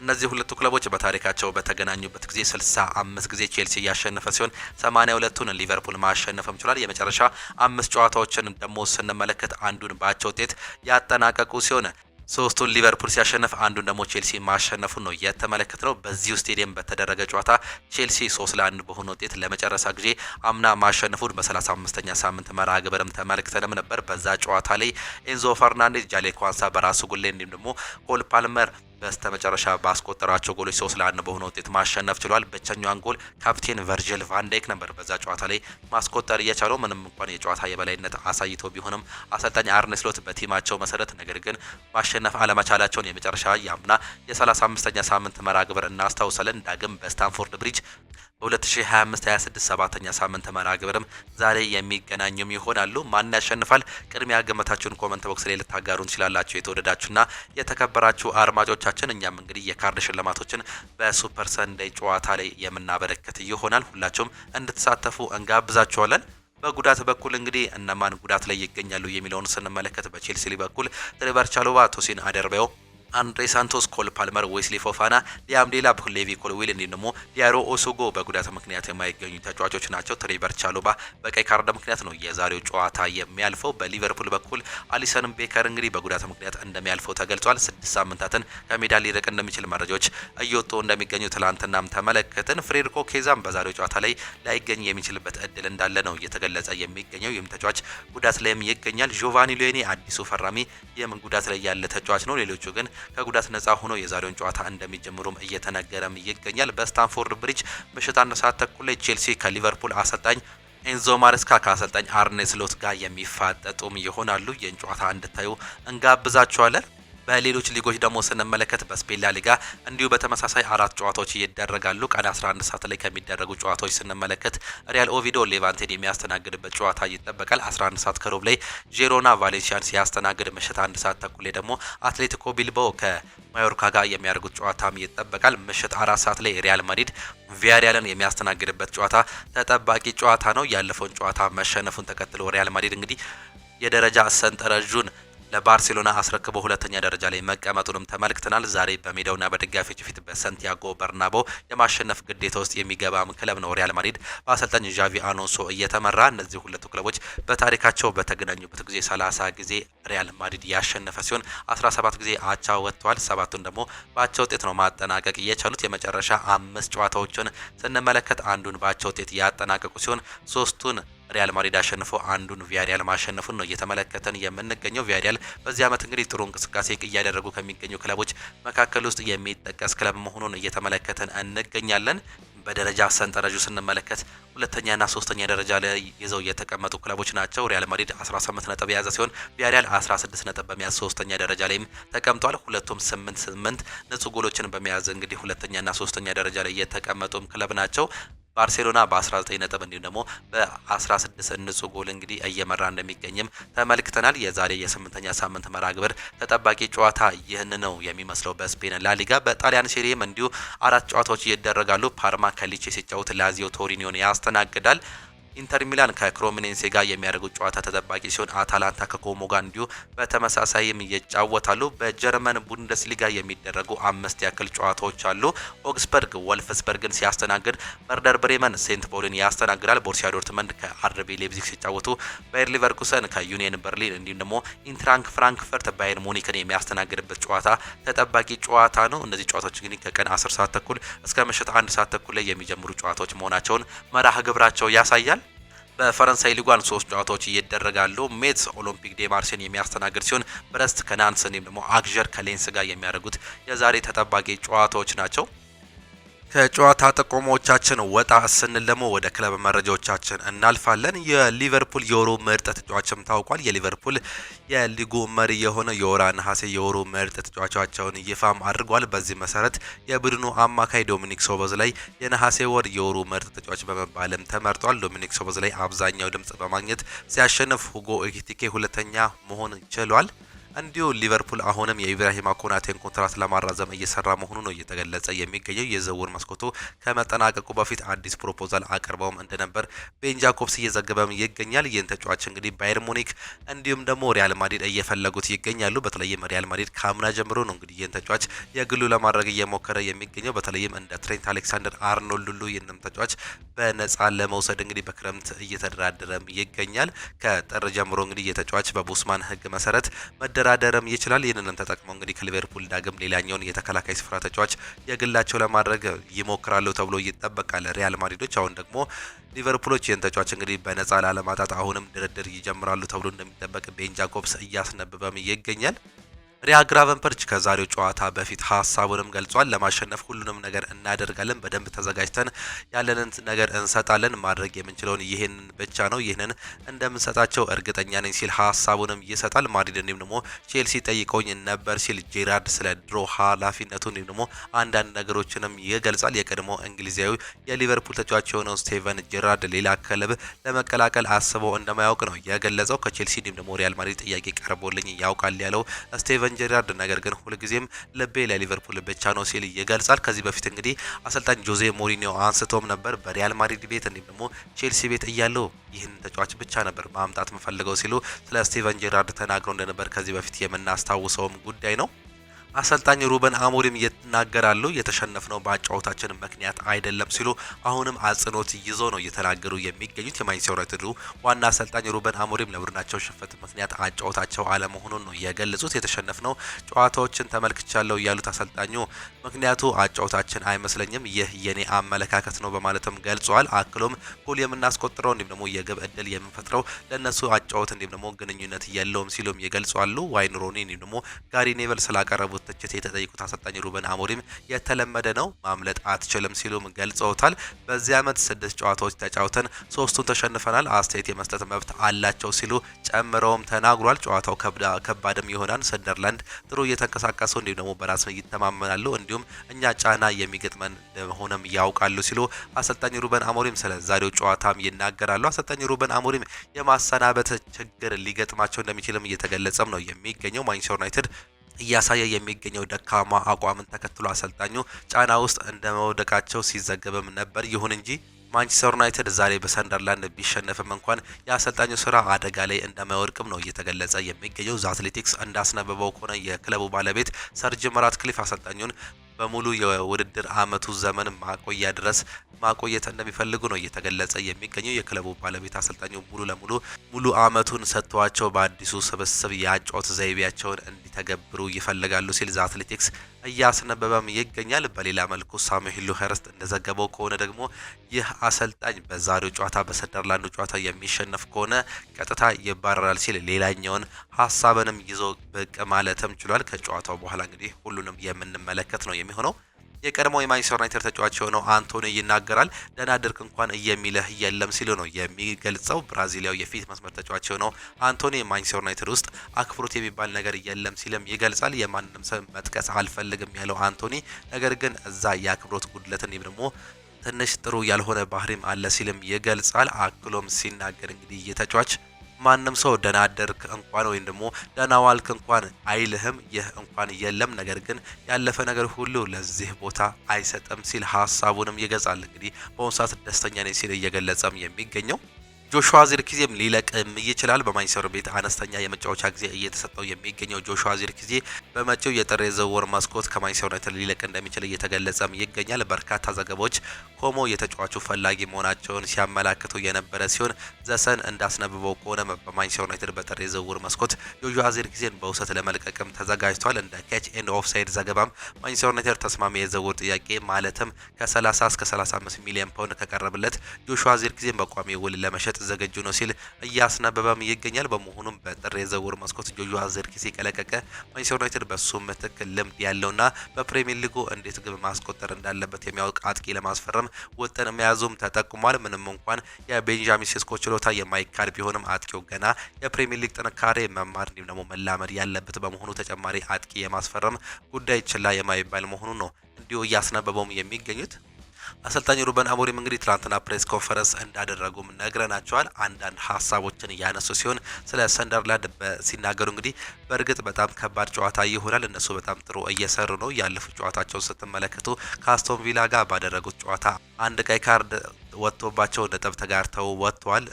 እነዚህ ሁለቱ ክለቦች በታሪካቸው በተገናኙበት ጊዜ 65 ጊዜ ቼልሲ ያሸነፈ ሲሆን 82ቱን ሊቨርፑል ማሸነፍም ችሏል። የመጨረሻ 5 ጨዋታዎችን ደግሞ ስንመለከት አንዱን በአቻ ውጤት ያጠናቀቁ ሲሆን 3ቱን ሊቨርፑል ሲያሸነፍ አንዱን ደግሞ ቼልሲ ማሸነፉን ነው የተመለከተው። በዚሁ ስቴዲየም በተደረገ ጨዋታ ቼልሲ 3-1 በሆነ ውጤት ለመጨረሻ ጊዜ አምና ማሸነፉን በ35ኛ ሳምንት መርሃ ግብርም ተመልክተንም ነበር። በዛ ጨዋታ ላይ ኤንዞ ፈርናንዴዝ፣ ጃሌ ኳንሳ በራሱ ጉሌ እንዲሁም ደግሞ ኮል ፓልመር በስተመጨረሻ ባስቆጠራቸው ጎሎች 3-1 በሆነ ውጤት ማሸነፍ ችሏል። ብቸኛዋን ጎል ካፕቴን ቨርጂል ቫን ዳይክ ነበር በዛ ጨዋታ ላይ ማስቆጠር የቻለው። ምንም እንኳን የጨዋታ የበላይነት አሳይቶ ቢሆንም አሰልጣኝ አርኔ ስሎት በቲማቸው መሰረት ነገር ግን ማሸነፍ አለመቻላቸውን የመጨረሻ ያምና የ35ኛ ሳምንት መርሃ ግብር እናስታውሳለን። ዳግም በስታንፎርድ ብሪጅ በ2025-26 7ኛ ሳምንት መርሃ ግብርም ዛሬ የሚገናኙም ይሆናሉ። ማን ያሸንፋል? ቅድሚያ ግምታችሁን ኮመንት ቦክስ ላይ ልታጋሩን ትችላላችሁ። የተወደዳችሁና የተከበራችሁ አድማጮቻችን እኛም እንግዲህ የካርድ ሽልማቶችን በሱፐር ሰንዴይ ጨዋታ ላይ የምናበረከት ይሆናል። ሁላችሁም እንድትሳተፉ እንጋብዛችኋለን። በጉዳት በኩል እንግዲህ እነማን ጉዳት ላይ ይገኛሉ የሚለውን ስንመለከት በቼልሲ በኩል ትሬቨር ቻሎባ፣ ቶሲን አደርቤዮ፣ አንድሬ ሳንቶስ፣ ኮል ፓልመር፣ ዌስሊ ፎፋና፣ ሊያም ዴላፕ፣ ሌቪ ኮልዊል እንዲሁም ደግሞ ዲያሮ ኦሶጎ በጉዳት ምክንያት የማይገኙ ተጫዋቾች ናቸው። ትሬቨር ቻሎባ በቀይ ካርድ ምክንያት ነው የዛሬው ጨዋታ የሚያልፈው። በሊቨርፑል በኩል አሊሰን ቤከር እንግዲህ በጉዳት ምክንያት እንደሚያልፈው ተገልጿል። 6 ሳምንታትን ከሜዳ ሊርቅ እንደሚችል መረጃዎች እየወጡ እንደሚገኙ ትላንትናም ተመለከትን። ፍሬድሪኮ ኬዛም በዛሬው ጨዋታ ላይ ላይገኝ የሚችልበት እድል እንዳለ ነው እየተገለጸ የሚገኘው። ይህም ተጫዋች ጉዳት ላይም ይገኛል። ጆቫኒ ሎኒ አዲሱ ፈራሚ ይህም ጉዳት ላይ ያለ ተጫዋች ነው። ሌሎቹ ግን ከጉዳት ነፃ ሆኖ የዛሬውን ጨዋታ እንደሚጀምሩም እየተነገረም ይገኛል። በስታንፎርድ ብሪጅ ምሽት 1 ሰዓት ተኩል ላይ ቼልሲ ከሊቨርፑል አሰልጣኝ ኤንዞ ማሬስካ ከአሰልጣኝ አርኔ ስሎት ጋር የሚፋጠጡም ይሆናሉ። ይህን ጨዋታ እንድታዩ እንጋብዛችኋለን። በሌሎች ሊጎች ደግሞ ስንመለከት በስፔን ላሊጋ እንዲሁ በተመሳሳይ 4 ጨዋታዎች ይደረጋሉ። ቀን 11 ሰዓት ላይ ከሚደረጉ ጨዋታዎች ስንመለከት ሪያል ኦቪዶ ሌቫንቴን የሚያስተናግድበት ጨዋታ ይጠበቃል። 11 ሰዓት ከሩብ ላይ ጄሮና ቫሌንሲያን ሲያስተናግድ፣ ምሽት 1 ሰዓት ተኩል ላይ ደግሞ አትሌቲኮ ቢልባኦ ከማዮርካ ጋር የሚያደርጉት ጨዋታም ይጠበቃል። ምሽት 4 ሰዓት ላይ ሪያል ማድሪድ ቪያሪያልን የሚያስተናግድበት ጨዋታ ተጠባቂ ጨዋታ ነው። ያለፈውን ጨዋታ መሸነፉን ተከትሎ ሪያል ማድሪድ እንግዲህ የደረጃ ሰንጠረዡን ለባርሴሎና አስረክቦ ሁለተኛ ደረጃ ላይ መቀመጡንም ተመልክተናል። ዛሬ በሜዳውና በደጋፊዎች ፊት በሳንቲያጎ በርናቦ የማሸነፍ ግዴታ ውስጥ የሚገባም ክለብ ነው ሪያል ማድሪድ በአሰልጣኝ ዣቪ አሎንሶ እየተመራ። እነዚህ ሁለቱ ክለቦች በታሪካቸው በተገናኙበት ጊዜ 30 ጊዜ ሪያል ማድሪድ ያሸነፈ ሲሆን 17 ጊዜ አቻ ወጥተዋል። 7ቱን ደግሞ በአቻ ውጤት ነው ማጠናቀቅ የቻሉት። የመጨረሻ 5 ጨዋታዎችን ስንመለከት አንዱን በአቻ ውጤት ያጠናቀቁ ሲሆን 3ቱን ሪያል ማድሪድ አሸንፎ አንዱን ቪያሪያል ማሸነፉን ነው እየተመለከተን የምንገኘው። ቪያሪያል በዚህ ዓመት እንግዲህ ጥሩ እንቅስቃሴ እያደረጉ ከሚገኙ ክለቦች መካከል ውስጥ የሚጠቀስ ክለብ መሆኑን እየተመለከተን እንገኛለን። በደረጃ ሰንጠረዡ ስንመለከት ሁለተኛና ሶስተኛ ደረጃ ላይ ይዘው የተቀመጡ ክለቦች ናቸው። ሪያል ማድሪድ 18 ነጥብ የያዘ ሲሆን ቪያሪያል 16 ነጥብ በመያዝ ሶስተኛ ደረጃ ላይም ተቀምጧል። ሁለቱም 8 ንጹህ ጎሎችን በመያዝ እንግዲህ ሁለተኛና ሶስተኛ ደረጃ ላይ የተቀመጡም ክለብ ናቸው። ባርሴሎና በ19 ነጥብ እንዲሁም ደግሞ በ16 ንጹህ ጎል እንግዲህ እየመራ እንደሚገኝም ተመልክተናል። የዛሬ የ8ኛ ሳምንት መርሃ ግብር ተጠባቂ ጨዋታ ይህን ነው የሚመስለው። በስፔን ላሊጋ በጣሊያን ሴሪም እንዲሁ 4 ጨዋታዎች ይደረጋሉ። ፓርማ ከሊቼ ሲጫወት ላዚዮ ቶሪኒዮን ያስተናግዳል። ኢንተር ሚላን ከክሮሚኔንሴ ጋር የሚያደርጉት ጨዋታ ተጠባቂ ሲሆን አታላንታ ከኮሞ ጋር እንዲሁ በተመሳሳይም ይጫወታሉ። በጀርመን ቡንደስሊጋ የሚደረጉ 5 ያክል ጨዋታዎች አሉ። ኦግስበርግ ወልፍስበርግን ሲያስተናግድ፣ ወርደር ብሬመን ሴንት ፖልን ያስተናግዳል። ቦሩሲያ ዶርትመንድ ከአርቢ ሌፕዚግ ሲጫወቱ፣ ባየር ሊቨርኩሰን ከዩኒየን በርሊን እንዲሁም ደግሞ ኢንትራንክ ፍራንክፈርት ባየር ሙኒክን የሚያስተናግድበት ጨዋታ ተጠባቂ ጨዋታ ነው። እነዚህ ጨዋታዎች ግን ከቀን 10 ሰዓት ተኩል እስከ ምሽት 1 ሰዓት ተኩል ላይ የሚጀምሩ ጨዋታዎች መሆናቸውን መርሃ ግብራቸው ያሳያል። በፈረንሳይ ሊጓን 3 ጨዋታዎች ይደረጋሉ። ሜትስ ኦሎምፒክ ዴ ማርሴን የሚያስተናግድ ሲሆን ብረስት ከናንስ እንዲሁም ደግሞ አግዠር ከሌንስ ጋር የሚያደርጉት የዛሬ ተጠባቂ ጨዋታዎች ናቸው። ከጨዋታ ጥቆሞቻችን ወጣ ስንል ደግሞ ወደ ክለብ መረጃዎቻችን እናልፋለን። የሊቨርፑል የወሩ ምርጥ ተጫዋችም ታውቋል። የሊቨርፑል የሊጉ መሪ የሆነ የወራ ነሐሴ የወሩ ምርጥ ተጫዋቻቸውን ይፋም አድርጓል። በዚህ መሰረት የቡድኑ አማካይ ዶሚኒክ ሶቦዝላይ የነሐሴ ወር የወሩ ምርጥ ተጫዋች በመባልም ተመርጧል። ዶሚኒክ ሶቦዝላይ አብዛኛው ድምጽ በማግኘት ሲያሸንፍ፣ ሁጎ ኤኪቲኬ ሁለተኛ መሆን ችሏል። እንዲሁ ሊቨርፑል አሁንም የኢብራሂማ ኮናቴን ኮንትራት ለማራዘም እየሰራ መሆኑ ነው እየተገለጸ የሚገኘው። የዝውውር መስኮቱ ከመጠናቀቁ በፊት አዲስ ፕሮፖዛል አቅርበውም እንደነበር ቤን ጃኮብስ እየዘገበም ይገኛል። ይህን ተጫዋች እንግዲህ ባየር ሙኒክ እንዲሁም ደግሞ ሪያል ማድሪድ እየፈለጉት ይገኛሉ። በተለይም ሪያል ማድሪድ ከአምና ጀምሮ ነው እንግዲህ ይህን ተጫዋች የግሉ ለማድረግ እየሞከረ የሚገኘው። በተለይም እንደ ትሬንት አሌክሳንደር አርኖልድ ሁሉ ይህንም ተጫዋች በነፃ ለመውሰድ እንግዲህ በክረምት እየተደራደረም ይገኛል። ከጥር ጀምሮ እንግዲህ የተጫዋች በቡስማን ሕግ መሰረት መደራደርም ይችላል። ይህንንም ተጠቅመው እንግዲህ ከሊቨርፑል ዳግም ሌላኛውን የተከላካይ ስፍራ ተጫዋች የግላቸው ለማድረግ ይሞክራሉ ተብሎ ይጠበቃል ሪያል ማድሪዶች። አሁን ደግሞ ሊቨርፑሎች ይህን ተጫዋች እንግዲህ በነፃ ላለማጣት አሁንም ድርድር ይጀምራሉ ተብሎ እንደሚጠበቅ ቤን ጃኮብስ እያስነብበም ይገኛል። ሪያ ግራቨንበርች ከዛሬው ጨዋታ በፊት ሀሳቡንም ገልጿል። ለማሸነፍ ሁሉንም ነገር እናደርጋለን፣ በደንብ ተዘጋጅተን ያለንን ነገር እንሰጣለን፣ ማድረግ የምንችለውን ይህንን ብቻ ነው፣ ይህንን እንደምንሰጣቸው እርግጠኛ ነኝ ሲል ሀሳቡንም ይሰጣል። ማድሪድ እንዲሁም ደግሞ ቼልሲ ጠይቀውኝ ነበር ሲል ጄራርድ ስለ ድሮ ኃላፊነቱ እንዲሁም ደግሞ አንዳንድ ነገሮችንም ይገልጻል። የቀድሞ እንግሊዛዊ የሊቨርፑል ተጫዋች የሆነው ስቴቨን ጄራርድ ሌላ ክለብ ለመቀላቀል አስበው እንደማያውቅ ነው የገለጸው። ከቼልሲ እንዲሁም ደግሞ ሪያል ማድሪድ ጥያቄ ቀርቦልኝ ያውቃል ያለው ስቴቨን ጄራርድ ነገር ግን ሁልጊዜም ልቤ ለሊቨርፑል ብቻ ነው ሲል ይገልጻል። ከዚህ በፊት እንግዲህ አሰልጣኝ ጆዜ ሞሪኒዮ አንስቶም ነበር በሪያል ማድሪድ ቤት እንዲሁም ደግሞ ቼልሲ ቤት እያለው ይህን ተጫዋች ብቻ ነበር ማምጣት የምፈልገው ሲሉ ስለ ስቴቨን ጄራርድ ተናግረው እንደነበር ከዚህ በፊት የምናስታውሰውም ጉዳይ ነው። አሰልጣኝ ሩበን አሞሪም ይናገራሉ። የተሸነፍነው በአጫወታችን ምክንያት አይደለም ሲሉ አሁንም አጽንኦት ይዞ ነው እየተናገሩ የሚገኙት። የማንቸስተር ዩናይትድ ዋና አሰልጣኝ ሩበን አሞሪም ለቡድናቸው ሽንፈት ምክንያት አጫወታቸው አለመሆኑን ነው የገለጹት። የተሸነፍነው ጨዋታዎችን ተመልክቻለሁ ያሉት አሰልጣኙ ምክንያቱ አጫወታችን አይመስለኝም፣ ይህ የኔ አመለካከት ነው በማለትም ገልጸዋል። አክሎም ጎል የምናስቆጥረው እንዲሁም ደግሞ የግብ እድል የምንፈጥረው ለነሱ አጫወት እንዲሁም ደግሞ ግንኙነት የለውም ሲሉም ይገልጻሉ። ዋይን ሮኒ እንዲሁም ደግሞ ጋሪ ኔቨል ስላቀረቡት ትችት የተጠየቁት አሰልጣኝ ሩበን አሞሪም የተለመደ ነው፣ ማምለጥ አትችልም ሲሉም ገልጸውታል። በዚህ ዓመት 6 ጨዋታዎች ተጫውተን 3ቱን ተሸንፈናል፣ አስተያየት የመስጠት መብት አላቸው ሲሉ ጨምረውም ተናግሯል። ጨዋታው ከባድም ይሆናል፣ ሰንደርላንድ ጥሩ እየተንቀሳቀሱ እንዲሁም ደግሞ በራስ ይተማመናሉ፣ እንዲሁም እኛ ጫና የሚገጥመን እንደሆነም ያውቃሉ ሲሉ አሰልጣኝ ሩበን አሞሪም ስለ ዛሬው ጨዋታም ይናገራሉ። አሰልጣኝ ሩበን አሞሪም የማሰናበት ችግር ሊገጥማቸው እንደሚችልም እየተገለጸም ነው የሚገኘው። ማንቸስተር ዩናይትድ እያሳየ የሚገኘው ደካማ አቋምን ተከትሎ አሰልጣኙ ጫና ውስጥ እንደመውደቃቸው ሲዘገብም ነበር። ይሁን እንጂ ማንቸስተር ዩናይትድ ዛሬ በሰንደርላንድ ቢሸነፍም እንኳን የአሰልጣኙ ስራ አደጋ ላይ እንደማይወድቅም ነው እየተገለጸ የሚገኘው። ዘ አትሌቲክስ እንዳስነበበው ከሆነ የክለቡ ባለቤት ሰር ጂም ራትክሊፍ አሰልጣኙን በሙሉ የውድድር አመቱ ዘመን ማቆያ ድረስ ማቆየት እንደሚፈልጉ ነው እየተገለጸ የሚገኘው። የክለቡ ባለቤት አሰልጣኙ ሙሉ አመቱን ሰጥቷቸው በአዲሱ ስብስብ የአጨዋወት ዘይቤያቸውን እንዲተገብሩ ይፈልጋሉ ሲል ዘ አትሌቲክስ እያስነበበም ይገኛል። በሌላ መልኩ ሳሙኤል ሉሄርስት እንደዘገበው ከሆነ ደግሞ ይህ አሰልጣኝ በዛሬው ጨዋታ በሰንደርላንዱ ጨዋታ የሚሸነፍ ከሆነ ቀጥታ ይባረራል ሲል ሌላኛውን ሀሳብንም ይዞ ብቅ ማለትም ችሏል። ከጨዋታው በኋላ እንግዲህ ሁሉንም የምንመለከት ነው የሚሆነው። የቀድሞው የማንቸስተር ዩናይትድ ተጫዋች የሆነው አንቶኒ ይናገራል። ደህና ድርክ እንኳን እየሚልህ የለም ሲሉ ነው የሚገልጸው። ብራዚሊያዊ የፊት መስመር ተጫዋች የሆነው አንቶኒ ማንቸስተር ዩናይትድ ውስጥ አክብሮት የሚባል ነገር የለም ሲልም ይገልጻል። የማንንም ስም መጥቀስ አልፈልግም ያለው አንቶኒ ነገር ግን እዛ የአክብሮት ጉድለትን ደግሞ ትንሽ ጥሩ ያልሆነ ባህሪም አለ ሲልም ይገልጻል። አክሎም ሲናገር እንግዲህ የተጫዋች ማንም ሰው ደህና አደርክ እንኳን ወይም ደግሞ ደህና ዋልክ እንኳን አይልህም፣ ይህ እንኳን የለም፣ ነገር ግን ያለፈ ነገር ሁሉ ለዚህ ቦታ አይሰጥም ሲል ሀሳቡንም ይገልጻል። እንግዲህ በአሁኑ ሰዓት ደስተኛ ነኝ ሲል እየገለጸም የሚገኘው ጆሹዋ ዚርክዜም ሊለቅም ይችላል። በማንቸስተር ቤት አነስተኛ የመጫወቻ ጊዜ እየተሰጠው የሚገኘው ጆሹዋ ዚርክዜ በመጪው የጥር የዝውውር መስኮት ከማንቸስተር ዩናይትድ ሊለቅ እንደሚችል እየተገለጸም ይገኛል። በርካታ ዘገባዎች ኮሞ የተጫዋቹ ፈላጊ መሆናቸውን ሲያመላክቱ የነበረ ሲሆን ዘሰን እንዳስነብበው ከሆነ በማንቸስተር ዩናይትድ በጥር የዝውውር መስኮት ጆሹዋ ዚርክዜን በውሰት ለመልቀቅም ተዘጋጅቷል። እንደ ካች ኤንድ ኦፍሳይድ ዘገባም ማንቸስተር ዩናይትድ ተስማሚ የዝውውር ጥያቄ ማለትም ከ30 እስከ 35 ሚሊዮን ፓውንድ ከቀረበለት ጆሹዋ ዚርክዜን በቋሚ ውል ለመሸጥ ዘገጁ ነው ሲል እያስነበበም ይገኛል። በመሆኑም በጥር የዝውውር መስኮት ጆሹዋ ዚርክዜ ከለቀቀ ማንቸስተር ዩናይትድ በሱ ምትክ ልምድ ያለውና በፕሪሚየር ሊጉ እንዴት ግብ ማስቆጠር እንዳለበት የሚያውቅ አጥቂ ለማስፈረም ውጥን መያዙም ተጠቁሟል። ምንም እንኳን የቤንጃሚን ሴስኮ ችሎታ የማይካድ ቢሆንም አጥቂው ገና የፕሪሚየር ሊግ ጥንካሬ መማር እንዲሁም ደግሞ መላመድ ያለበት በመሆኑ ተጨማሪ አጥቂ የማስፈረም ጉዳይ ችላ የማይባል መሆኑ ነው እንዲሁ እያስነበበውም የሚገኙት። አሰልጣኝ ሩበን አሞሪም እንግዲህ ትላንትና ፕሬስ ኮንፈረንስ እንዳደረጉም ነግረናቸዋል። አንዳንድ ሀሳቦችን እያነሱ ሲሆን ስለ ሰንደርላንድ ሲናገሩ እንግዲህ በእርግጥ በጣም ከባድ ጨዋታ ይሆናል፣ እነሱ በጣም ጥሩ እየሰሩ ነው። ያለፉ ጨዋታቸውን ስትመለከቱ ከአስቶን ቪላ ጋር ባደረጉት ጨዋታ አንድ ቀይ ካርድ ወጥቶባቸው ነጥብ ተጋርተው ወጥተዋል።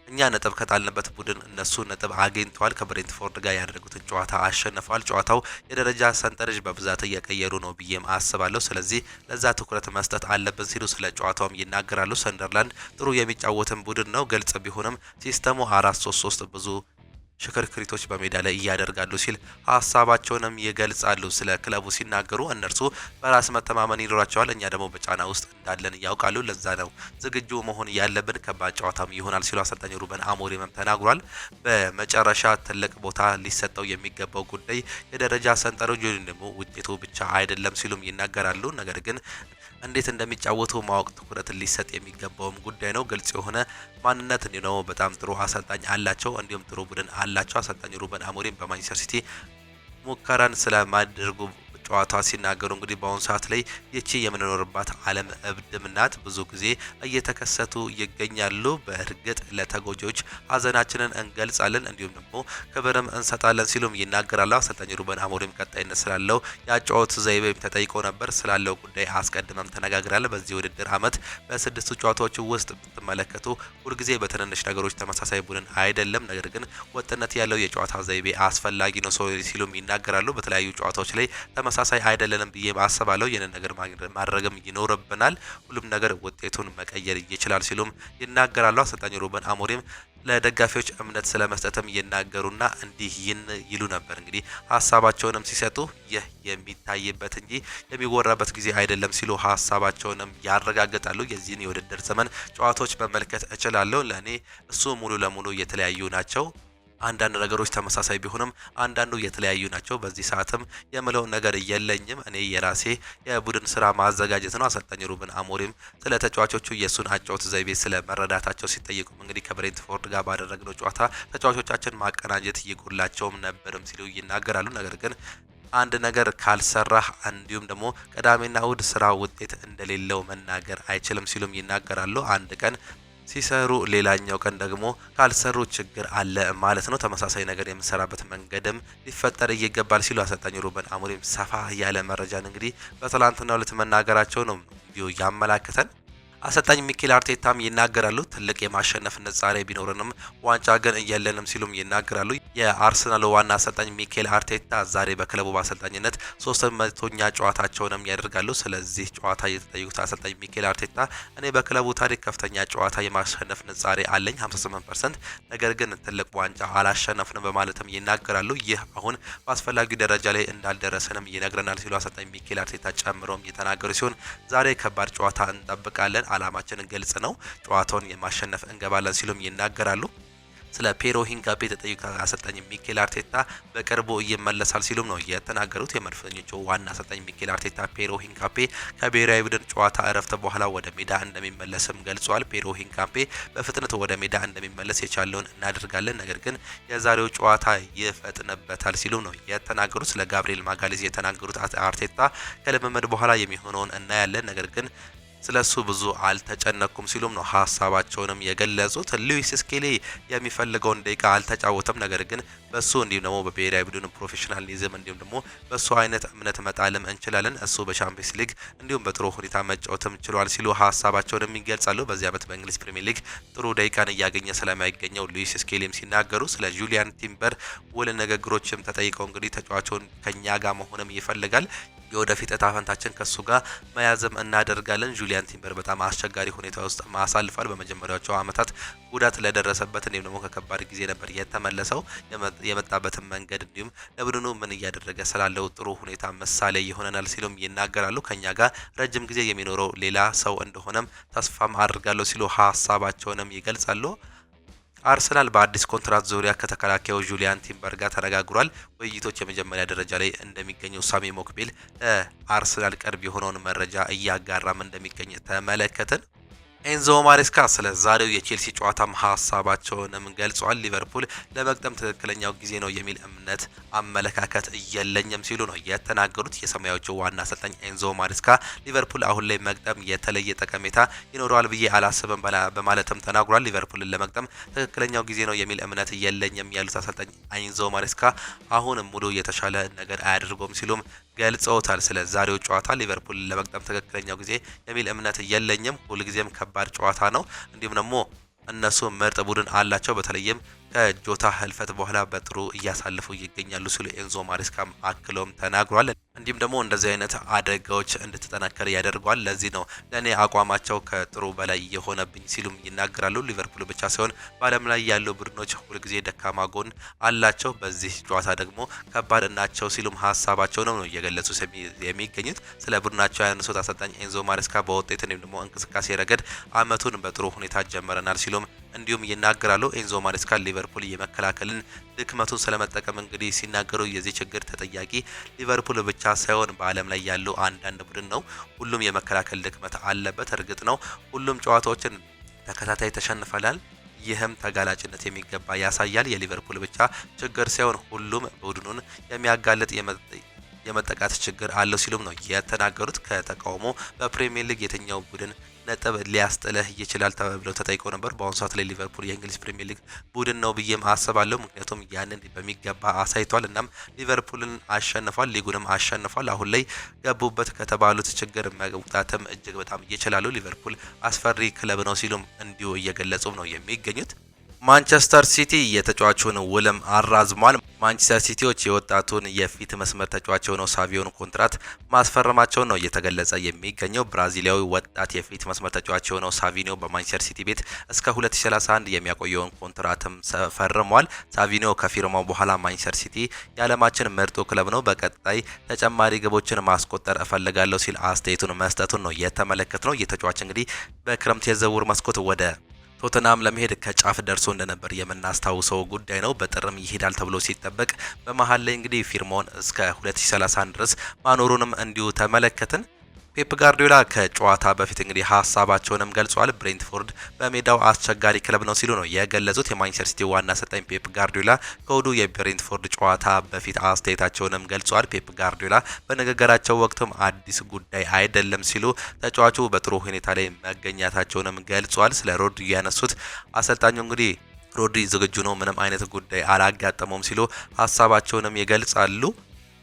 እኛ ነጥብ ከጣልንበት ቡድን እነሱ ነጥብ አግኝተዋል። ከብሬንትፎርድ ጋር ያደረጉትን ጨዋታ አሸንፈዋል። ጨዋታው የደረጃ ሰንጠረዥ በብዛት እየቀየሩ ነው ብዬም አስባለሁ። ስለዚህ ለዛ ትኩረት መስጠት አለብን ሲሉ ስለ ጨዋታውም ይናገራሉ። ሰንደርላንድ ጥሩ የሚጫወትን ቡድን ነው። ግልጽ ቢሆንም ሲስተሙ 4-3-3 ብዙ ሽክርክሪቶች በሜዳ ላይ እያደርጋሉ ሲል ሀሳባቸውንም ይገልጻሉ። ስለ ክለቡ ሲናገሩ እነርሱ በራስ መተማመን ይኖራቸዋል፣ እኛ ደግሞ በጫና ውስጥ እንዳለን ያውቃሉ። ለዛ ነው ዝግጁ መሆን ያለብን፣ ከባድ ጨዋታም ይሆናል ሲሉ አሰልጣኝ ሩበን አሞሪምም ተናግሯል። በመጨረሻ ትልቅ ቦታ ሊሰጠው የሚገባው ጉዳይ የደረጃ ሰንጠረዡ ደግሞ ውጤቱ ብቻ አይደለም ሲሉም ይናገራሉ። ነገር ግን እንዴት እንደሚጫወቱ ማወቅ ትኩረት ሊሰጥ የሚገባውም ጉዳይ ነው። ግልጽ የሆነ ማንነት ነው። በጣም ጥሩ አሰልጣኝ አላቸው፣ እንዲሁም ጥሩ ቡድን አላቸው። አሰልጣኝ ሩበን አሞሪም በማንቸስተር ሲቲ ሙከራን ስለማድረጉ ጨዋታ ሲናገሩ እንግዲህ በአሁኑ ሰዓት ላይ ይቺ የምንኖርባት ዓለም እብድም ናት፣ ብዙ ጊዜ እየተከሰቱ ይገኛሉ። በእርግጥ ለተጎጂዎች ሀዘናችንን እንገልጻለን፣ እንዲሁም ደግሞ ክብርም እንሰጣለን ሲሉም ይናገራሉ። አሰልጣኝ ሩበን አሞሪም ቀጣይነት ስላለው የአጨዋወት ዘይቤም ተጠይቀው ነበር። ስላለው ጉዳይ አስቀድመም ተነጋግረናል። በዚህ ውድድር ዓመት በስድስቱ ጨዋታዎች ውስጥ ብትመለከቱ ሁልጊዜ በትንንሽ ነገሮች ተመሳሳይ ቡድን አይደለም፣ ነገር ግን ወጥነት ያለው የጨዋታ ዘይቤ አስፈላጊ ነው ሲሉም ይናገራሉ። በተለያዩ ጨዋታዎች ላይ ተመሳሳይ አይደለንም ብዬ አስባለሁ። ይህንን ነገር ማድረግም ይኖርብናል። ሁሉም ነገር ውጤቱን መቀየር ይችላል ሲሉም ይናገራሉ። አሰልጣኝ ሩበን አሞሪም ለደጋፊዎች እምነት ስለመስጠትም ይናገሩና እንዲህ ይሉ ነበር። እንግዲህ ሀሳባቸውንም ሲሰጡ ይህ የሚታይበት እንጂ የሚወራበት ጊዜ አይደለም ሲሉ ሀሳባቸውንም ያረጋግጣሉ። የዚህን የውድድር ዘመን ጨዋታዎች መመልከት እችላለሁ። ለእኔ እሱ ሙሉ ለሙሉ የተለያዩ ናቸው። አንዳንድ ነገሮች ተመሳሳይ ቢሆንም አንዳንዱ የተለያዩ ናቸው። በዚህ ሰዓትም የምለው ነገር የለኝም። እኔ የራሴ የቡድን ስራ ማዘጋጀት ነው። አሰልጣኝ ሩበን አሞሪም ስለ ተጫዋቾቹ የሱን አጨዋወት ዘይቤ ስለ መረዳታቸው ሲጠይቁም እንግዲህ ከብሬንትፎርድ ጋር ባደረግነው ጨዋታ ተጫዋቾቻችን ማቀናጀት ይጎላቸውም ነበርም ሲሉ ይናገራሉ። ነገር ግን አንድ ነገር ካልሰራህ እንዲሁም ደግሞ ቅዳሜና እሁድ ስራ ውጤት እንደሌለው መናገር አይችልም ሲሉም ይናገራሉ። አንድ ቀን ሲሰሩ ሌላኛው ቀን ደግሞ ካልሰሩ ችግር አለ ማለት ነው። ተመሳሳይ ነገር የምንሰራበት መንገድም ሊፈጠር ይገባል ሲሉ አሰልጣኝ ሩበን አሞሪም ሰፋ ያለ መረጃን እንግዲህ በትላንትናው ዕለት መናገራቸው ነው እንዲሁ ያመላክተን። አሰልጣኝ ሚኬል አርቴታም ይናገራሉ። ትልቅ የማሸነፍ ንጻሬ ቢኖርንም ዋንጫ ግን የለንም ሲሉም ይናገራሉ። የአርሰናል ዋና አሰልጣኝ ሚኬል አርቴታ ዛሬ በክለቡ በአሰልጣኝነት 300ኛ ጨዋታቸውንም ያደርጋሉ። ስለዚህ ጨዋታ የተጠየቁት አሰልጣኝ ሚኬል አርቴታ እኔ በክለቡ ታሪክ ከፍተኛ ጨዋታ የማሸነፍ ንጻሬ አለኝ 58%፣ ነገር ግን ትልቅ ዋንጫ አላሸነፍንም በማለትም ይናገራሉ። ይህ አሁን በአስፈላጊው ደረጃ ላይ እንዳልደረሰንም ይነግረናል ሲሉ አሰልጣኝ ሚኬል አርቴታ ጨምሮም የተናገሩ ሲሆን ዛሬ ከባድ ጨዋታ እንጠብቃለን፣ አላማችን ግልጽ ነው፣ ጨዋታውን የማሸነፍ እንገባለን ሲሉም ይናገራሉ። ስለ ፔሮ ሂንካፔ የተጠየቁት አሰልጣኝ ሚኬል አርቴታ በቅርቡ ይመለሳል ሲሉም ነው የተናገሩት። የመድፈኞቹ ዋና አሰልጣኝ ሚኬል አርቴታ ፔሮ ሂንካፔ ከብሔራዊ ቡድን ጨዋታ እረፍት በኋላ ወደ ሜዳ እንደሚመለስም ገልጿል። ፔሮ ሂንካፔ በፍጥነት ወደ ሜዳ እንደሚመለስ የቻለውን እናደርጋለን፣ ነገር ግን የዛሬው ጨዋታ ይፈጥንበታል ሲሉም ነው የተናገሩት። ስለ ጋብሪኤል ማጋሌዝ የተናገሩት አርቴታ ከልምምድ በኋላ የሚሆነውን እናያለን፣ ነገር ግን ስለሱ ብዙ አልተጨነኩም ሲሉም ነው ሀሳባቸውንም የገለጹት። ሉዊስ ስኬሊ የሚፈልገውን ደቂቃ አልተጫወተም፣ ነገር ግን በሱ እንዲሁም ደግሞ በብሔራዊ ቡድን ፕሮፌሽናሊዝም እንዲሁም ደግሞ በሱ አይነት እምነት መጣልም እንችላለን፣ እሱ በቻምፒየንስ ሊግ እንዲሁም በጥሩ ሁኔታ መጫወትም ችሏል ሲሉ ሀሳባቸውንም ይገልጻሉ። በዚህ ዓመት በእንግሊዝ ፕሪሚየር ሊግ ጥሩ ደቂቃን እያገኘ ስለማይገኘው ሉዊስ ስኬሊም ሲናገሩ ስለ ጁሊያን ቲምበር ውል ንግግሮችም ተጠይቀው እንግዲህ ተጫዋቹን ከኛ ጋር መሆንም ይፈልጋል፣ የወደፊት እጣ ፈንታችን ከሱ ጋር መያዝም እናደርጋለን። ጁሊያን ቲምበር በጣም አስቸጋሪ ሁኔታ ውስጥ ማሳልፏል። በመጀመሪያዎቹ ዓመታት ጉዳት ለደረሰበት እንዲሁም ደግሞ ከከባድ ጊዜ ነበር የተመለሰው። የመጣበትን መንገድ እንዲሁም ለቡድኑ ምን እያደረገ ስላለው ጥሩ ሁኔታ ምሳሌ ይሆነናል ሲሉም ይናገራሉ። ከኛ ጋር ረጅም ጊዜ የሚኖረው ሌላ ሰው እንደሆነም ተስፋም አድርጋለሁ ሲሉ ሀሳባቸውንም ይገልጻሉ። አርሰናል በአዲስ ኮንትራት ዙሪያ ከተከላካዩ ጁሊያን ቲምበር ጋር ተነጋግሯል። ውይይቶች የመጀመሪያ ደረጃ ላይ እንደሚገኙ ሳሚ ሞክቤል ለአርሰናል ቅርብ የሆነውን መረጃ እያጋራም እንደሚገኝ ተመለከትን። ኤንዞ ማሬስካ ስለ ዛሬው የቼልሲ ጨዋታም ሀሳባቸውንም ገልጿል። ሊቨርፑል ለመቅጠም ትክክለኛው ጊዜ ነው የሚል እምነት አመለካከት የለኝም ሲሉ ነው የተናገሩት። የሰማያዊዎቹ ዋና አሰልጣኝ ኤንዞ ማሬስካ ሊቨርፑል አሁን ላይ መቅጠም የተለየ ጠቀሜታ ይኖረዋል ብዬ አላስብም በማለትም ተናግሯል። ሊቨርፑልን ለመቅጠም ትክክለኛው ጊዜ ነው የሚል እምነት የለኝም ያሉት አሰልጣኝ ኤንዞ ማሬስካ አሁን ሙሉ የተሻለ ነገር አያደርገውም ሲሉም ገልጸውታል። ስለ ዛሬው ጨዋታ ሊቨርፑል ለመቅጠም ትክክለኛው ጊዜ የሚል እምነት የለኝም፣ ሁልጊዜም ከባድ ጨዋታ ነው፣ እንዲሁም ደግሞ እነሱ ምርጥ ቡድን አላቸው፣ በተለይም ከጆታ ህልፈት በኋላ በጥሩ እያሳለፉ ይገኛሉ ሲሉ ኤንዞ ማሬስካም አክሎም ተናግሯል። እንዲሁም ደግሞ እንደዚህ አይነት አደጋዎች እንድትጠናከር ያደርገዋል። ለዚህ ነው ለእኔ አቋማቸው ከጥሩ በላይ የሆነብኝ ሲሉም ይናገራሉ። ሊቨርፑል ብቻ ሳይሆን በዓለም ላይ ያሉ ቡድኖች ሁልጊዜ ደካማ ጎን አላቸው፣ በዚህ ጨዋታ ደግሞ ከባድ ናቸው ሲሉም ሀሳባቸው ነው እየገለጹ የሚገኙት። ስለ ቡድናቸው ያነሱት አሰልጣኝ ኤንዞ ማሬስካ በውጤት እንዲሁም ደግሞ እንቅስቃሴ ረገድ አመቱን በጥሩ ሁኔታ ጀምረናል ሲሉም እንዲሁም ይናገራሉ። ኤንዞ ማሬስካ ሊቨርፑል የመከላከልን ድክመቱን ስለመጠቀም እንግዲህ ሲናገሩ የዚህ ችግር ተጠያቂ ሊቨርፑል ብቻ ሳይሆን በዓለም ላይ ያለው አንዳንድ ቡድን ነው። ሁሉም የመከላከል ድክመት አለበት። እርግጥ ነው ሁሉም ጨዋታዎችን ተከታታይ ተሸንፈላል። ይህም ተጋላጭነት የሚገባ ያሳያል። የሊቨርፑል ብቻ ችግር ሳይሆን ሁሉም ቡድኑን የሚያጋልጥ የመጠቃት ችግር አለው ሲሉም ነው የተናገሩት። ከተቃውሞ በፕሪሚየር ሊግ የትኛው ቡድን ነጥብ ሊያስጥልህ ይችላል ተብለው ተጠይቀው ነበር። በአሁኑ ሰዓት ላይ ሊቨርፑል የእንግሊዝ ፕሪሚየር ሊግ ቡድን ነው ብዬም አስባለሁ። ምክንያቱም ያንን በሚገባ አሳይቷል። እናም ሊቨርፑልን አሸንፏል፣ ሊጉንም አሸንፏል። አሁን ላይ ገቡበት ከተባሉት ችግር መውጣትም እጅግ በጣም ይችላሉ። ሊቨርፑል አስፈሪ ክለብ ነው ሲሉም እንዲሁ እየገለጹም ነው የሚገኙት። ማንቸስተር ሲቲ የተጫዋቹን ውልም አራዝሟል። ማንቸስተር ሲቲዎች የወጣቱን የፊት መስመር ተጫዋች የሆነው ሳቪዮን ኮንትራት ማስፈረማቸውን ነው እየተገለጸ የሚገኘው። ብራዚሊያዊ ወጣት የፊት መስመር ተጫዋች የሆነው ሳቪኒዮ በማንቸስተር ሲቲ ቤት እስከ 2031 የሚያቆየውን ኮንትራትም ፈርሟል። ሳቪኒዮ ከፊርማው በኋላ ማንቸስተር ሲቲ የዓለማችን ምርጡ ክለብ ነው፣ በቀጣይ ተጨማሪ ግቦችን ማስቆጠር እፈልጋለሁ ሲል አስተያየቱን መስጠቱን ነው የተመለከትነው። የተጫዋች እንግዲህ በክረምት የዝውውር መስኮት ወደ ቶተናም ለመሄድ ከጫፍ ደርሶ እንደነበር የምናስታውሰው ጉዳይ ነው። በጥርም ይሄዳል ተብሎ ሲጠበቅ በመሀል ላይ እንግዲህ ፊርማውን እስከ 2031 ድረስ ማኖሩንም እንዲሁ ተመለከትን። ፔፕ ጋርዲዮላ ከጨዋታ በፊት እንግዲህ ሀሳባቸውንም ገልጿል። ብሬንትፎርድ በሜዳው አስቸጋሪ ክለብ ነው ሲሉ ነው የገለጹት። የማንቸስተር ሲቲ ዋና አሰልጣኝ ፔፕ ጋርዲዮላ ከወዲሁ የብሬንትፎርድ ጨዋታ በፊት አስተያየታቸውንም ገልጿል። ፔፕ ጋርዲዮላ በንግግራቸው ወቅትም አዲስ ጉዳይ አይደለም ሲሉ ተጫዋቹ በጥሩ ሁኔታ ላይ መገኘታቸውንም ገልጿል። ስለ ሮድሪ ያነሱት አሰልጣኙ እንግዲህ ሮድሪ ዝግጁ ነው፣ ምንም አይነት ጉዳይ አላጋጠመውም ሲሉ ሀሳባቸውንም ይገልጻሉ።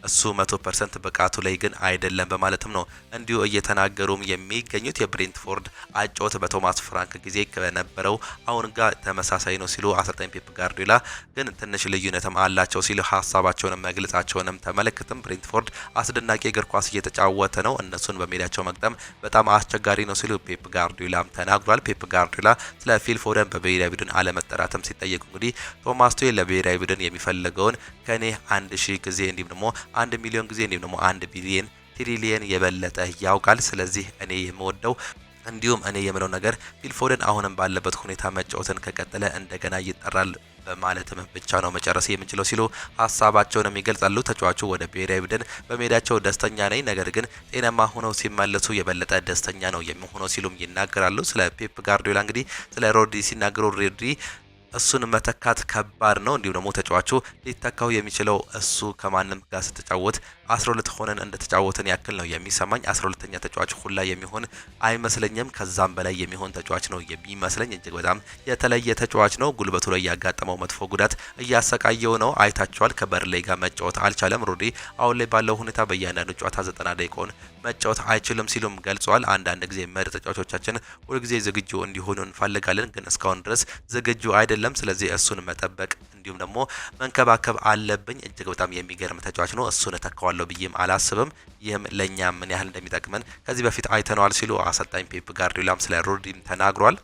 እሱ 100% ብቃቱ ላይ ግን አይደለም በማለትም ነው እንዲሁ እየተናገሩም የሚገኙት። የብሬንትፎርድ አጫወት በቶማስ ፍራንክ ጊዜ ከነበረው አሁን ጋር ተመሳሳይ ነው ሲሉ አሰልጣኝ ፔፕ ጋርዲዮላ ግን ትንሽ ልዩነትም አላቸው ሲሉ ሀሳባቸውን መግለጻቸውንም ተመለክተም። ብሬንትፎርድ አስደናቂ እግር ኳስ እየተጫወተ ነው፣ እነሱን በሜዳቸው መግጠም በጣም አስቸጋሪ ነው ሲሉ ፔፕ ጋርዲዮላም ተናግሯል። ፔፕ ጋርዲዮላ ስለ ፊል ፎደን በብሔራዊ ቡድን አለመጠራትም ሲጠየቁ እንግዲህ ቶማስ ቱሄል ለብሔራዊ ቡድን የሚፈልገውን ከኔ 1000 ጊዜ እንዲሁም ደግሞ 1 ሚሊዮን ጊዜ እንዲሁም ደግሞ 1 ቢሊየን ትሪሊየን የበለጠ ያውቃል። ስለዚህ እኔ የምወደው እንዲሁም እኔ የምለው ነገር ፊል ፎደን አሁንም ባለበት ሁኔታ መጫወትን ከቀጠለ እንደገና ይጠራል በማለትም ብቻ ነው መጨረስ የምንችለው ሲሉ ሀሳባቸውንም ይገልጻሉ። ተጫዋቹ ወደ ብሔራዊ ቡድን በሜዳቸው ደስተኛ ነኝ፣ ነገር ግን ጤናማ ሆነው ሲመለሱ የበለጠ ደስተኛ ነው የሚሆነው ሲሉም ይናገራሉ። ስለ ፔፕ ጋርዲዮላ እንግዲህ ስለ ሮድሪ ሲናገሩ ሮድሪ እሱን መተካት ከባድ ነው። እንዲሁም ደግሞ ተጫዋቹ ሊተካው የሚችለው እሱ ከማንም ጋር ስትጫወት 12 ሆነን እንደተጫወትን ያክል ነው የሚሰማኝ። 12ኛ ተጫዋች ሁላ የሚሆን አይመስለኝም። ከዛም በላይ የሚሆን ተጫዋች ነው የሚመስለኝ። እጅግ በጣም የተለየ ተጫዋች ነው። ጉልበቱ ላይ ያጋጠመው መጥፎ ጉዳት እያሰቃየው ነው። አይታቸዋል። ከበርንሌይ ጋር መጫወት አልቻለም። ሮድሪ አሁን ላይ ባለው ሁኔታ በእያንዳንዱ ጨዋታ 90 ደቂቃውን መጫወት አይችልም ሲሉም ገልጸዋል። አንዳንድ ጊዜ ምርጥ ተጫዋቾቻችን ሁልጊዜ ዝግጁ እንዲሆኑ እንፈልጋለን፣ ግን እስካሁን ድረስ ዝግጁ አይደለም። ስለዚህ እሱን መጠበቅ እንዲሁም ደግሞ መንከባከብ አለብኝ። እጅግ በጣም የሚገርም ተጫዋች ነው። እሱን ተካዋለሁ ብዬም አላስብም። ይህም ለኛ ምን ያህል እንደሚጠቅመን ከዚህ በፊት አይተነዋል ሲሉ አሰልጣኝ ፔፕ ጋርዲዮላም ስለ ሮድሪም ተናግሯል።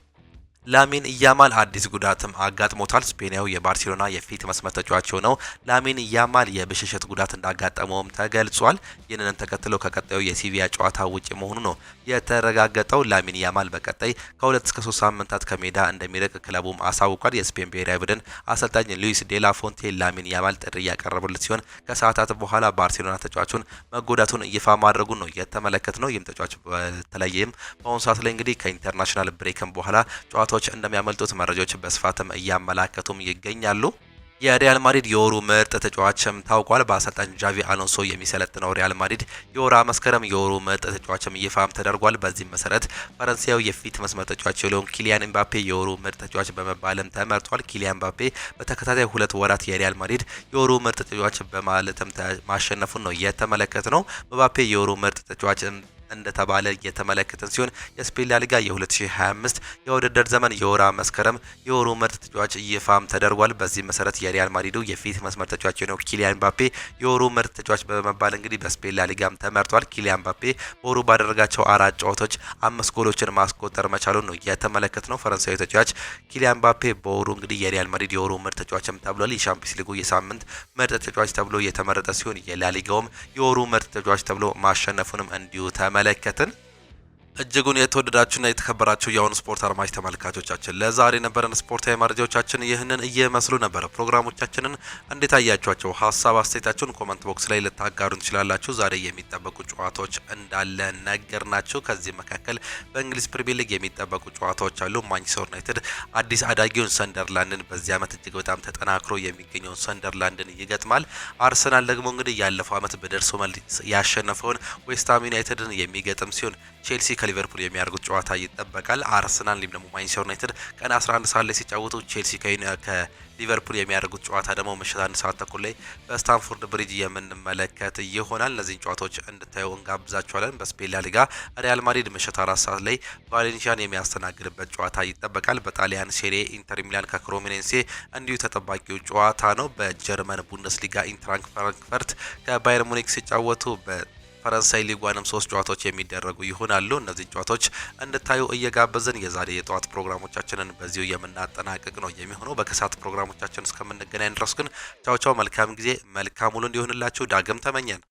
ላሚን ያማል አዲስ ጉዳትም አጋጥሞታል። ስፔናዊ የባርሴሎና የፊት መስመር ተጫዋች ነው። ላሚን ያማል የብሽሽት ጉዳት እንዳጋጠመውም ተገልጿል። ይህንን ተከትሎ ከቀጣዩ የሲቪያ ጨዋታ ውጪ መሆኑ ነው የተረጋገጠው። ላሚን ያማል በቀጣይ ከ2 እስከ 3 ሳምንታት ከሜዳ እንደሚርቅ ክለቡም አሳውቋል። የስፔን ብሔራዊ ቡድን አሰልጣኝ ሉዊስ ዴላ ፎንቴ ላሚን ያማል ጥሪ ያቀረበለት ሲሆን ከሰዓታት በኋላ ባርሴሎና ተጫዋቹን መጎዳቱን ይፋ ማድረጉን ነው የተመለከትነው። ይህም ተጫዋች በተለይም በአሁኑ ሰዓት ላይ እንግዲህ ከኢንተርናሽናል ብሬክም በኋላ ጨዋታዎች እንደሚያመልጡት መረጃዎች በስፋትም እያመላከቱም ይገኛሉ። የሪያል ማድሪድ የወሩ ምርጥ ተጫዋችም ታውቋል። በአሰልጣኝ ጃቪ አሎንሶ የሚሰለጥነው ሪያል ማድሪድ የወራ መስከረም የወሩ ምርጥ ተጫዋችም ይፋም ተደርጓል። በዚህም መሰረት ፈረንሳያዊ የፊት መስመር ተጫዋች የሆነው ኪሊያን ኤምባፔ የወሩ ምርጥ ተጫዋች በመባልም ተመርጧል። ኪሊያን ኤምባፔ በተከታታይ 2 ወራት የሪያል ማድሪድ የወሩ ምርጥ ተጫዋች በማለትም ማሸነፉን ነው የተመለከትነው። ኤምባፔ የወሩ ምርጥ ተጫዋች እንደተባለ የተመለከትን ሲሆን የስፔን ላሊጋ የ2025 የውድድር ዘመን የወራ መስከረም የወሩ ምርጥ ተጫዋች ይፋም ተደርጓል። በዚህ መሰረት የሪያል ማድሪዱ የፊት መስመር ተጫዋች የሆነው ኪሊያን ምባፔ የወሩ ምርጥ ተጫዋች በመባል እንግዲህ በስፔን ላሊጋም ተመርጧል። ኪሊያን ምባፔ በወሩ ባደረጋቸው 4 ጨዋታዎች 5 ጎሎችን ማስቆጠር መቻሉን ነው የተመለከትነው። ፈረንሳዊ ተጫዋች ኪሊያን ምባፔ በወሩ እንግዲህ የሪያል ማድሪድ የወሩ ምርጥ ተጫዋችም ተብሏል። የሻምፒዮንስ ሊጉ የሳምንት ምርጥ ተጫዋች ተብሎ የተመረጠ ሲሆን የላሊጋውም የወሩ ምርጥ ተጫዋች ተብሎ ማሸነፉንም እንዲሁ ተመለከትን። እጅጉን የተወደዳችሁና የተከበራችሁ የአሁኑ ስፖርት አድማጭ ተመልካቾቻችን ለዛሬ የነበረን ስፖርታዊ መረጃዎቻችን ይህንን እየመስሉ ነበር። ፕሮግራሞቻችንን እንዴት አያችኋቸው? ሀሳብ አስተያየታችሁን ኮመንት ቦክስ ላይ ልታጋሩን ትችላላችሁ። ዛሬ የሚጠበቁ ጨዋታዎች እንዳለ ነገር ናቸው። ከዚህ መካከል በእንግሊዝ ፕሪሚየር ሊግ የሚጠበቁ ጨዋታዎች አሉ። ማንቸስተር ዩናይትድ አዲስ አዳጊውን ሰንደርላንድን በዚህ ዓመት እጅግ በጣም ተጠናክሮ የሚገኘውን ሰንደርላንድን ይገጥማል። አርሰናል ደግሞ እንግዲህ ያለፈው ዓመት በደርሶ መልስ ያሸነፈውን ዌስትሃም ዩናይትድን የሚገጥም ሲሆን ቼልሲ ከሊቨርፑል የሚያደርጉት ጨዋታ ይጠበቃል። አርሰናል እንዲሁም ደግሞ ማንቸስተር ዩናይትድ ቀን 11 ሰዓት ላይ ሲጫወቱ ቼልሲ ከሊቨርፑል የሚያደርጉት ጨዋታ ደግሞ ምሽት 1 ሰዓት ተኩል ላይ በስታንፎርድ ብሪጅ የምንመለከት ይሆናል። እነዚህን ጨዋታዎች እንድታዩ እንጋብዛችኋለን። በስፔን ላሊጋ ሪያል ማድሪድ ምሽት 4 ሰዓት ላይ ቫሌንሺያን የሚያስተናግድበት ጨዋታ ይጠበቃል። በጣሊያን ሴሪኤ ኢንተር ሚላን ከክሮሚኔንሴ እንዲሁ ተጠባቂው ጨዋታ ነው። በጀርመን ቡንደስሊጋ ኢንትራንክ ፍራንክፈርት ከባየር ሙኒክ ሲጫወቱ ፈረንሳይ ሊግ ዋንም 3 ጨዋታዎች የሚደረጉ ይሆናሉ። እነዚህ ጨዋታዎች እንድታዩ እየጋበዝን የዛሬ የጠዋት ፕሮግራሞቻችንን በዚሁ የምናጠናቅቅ ነው የሚሆነው። በከሳት ፕሮግራሞቻችን እስከምንገናኝ ድረስ ግን ቻው ቻው፣ መልካም ጊዜ፣ መልካም ውሎ እንዲሆንላችሁ ዳግም ተመኘን።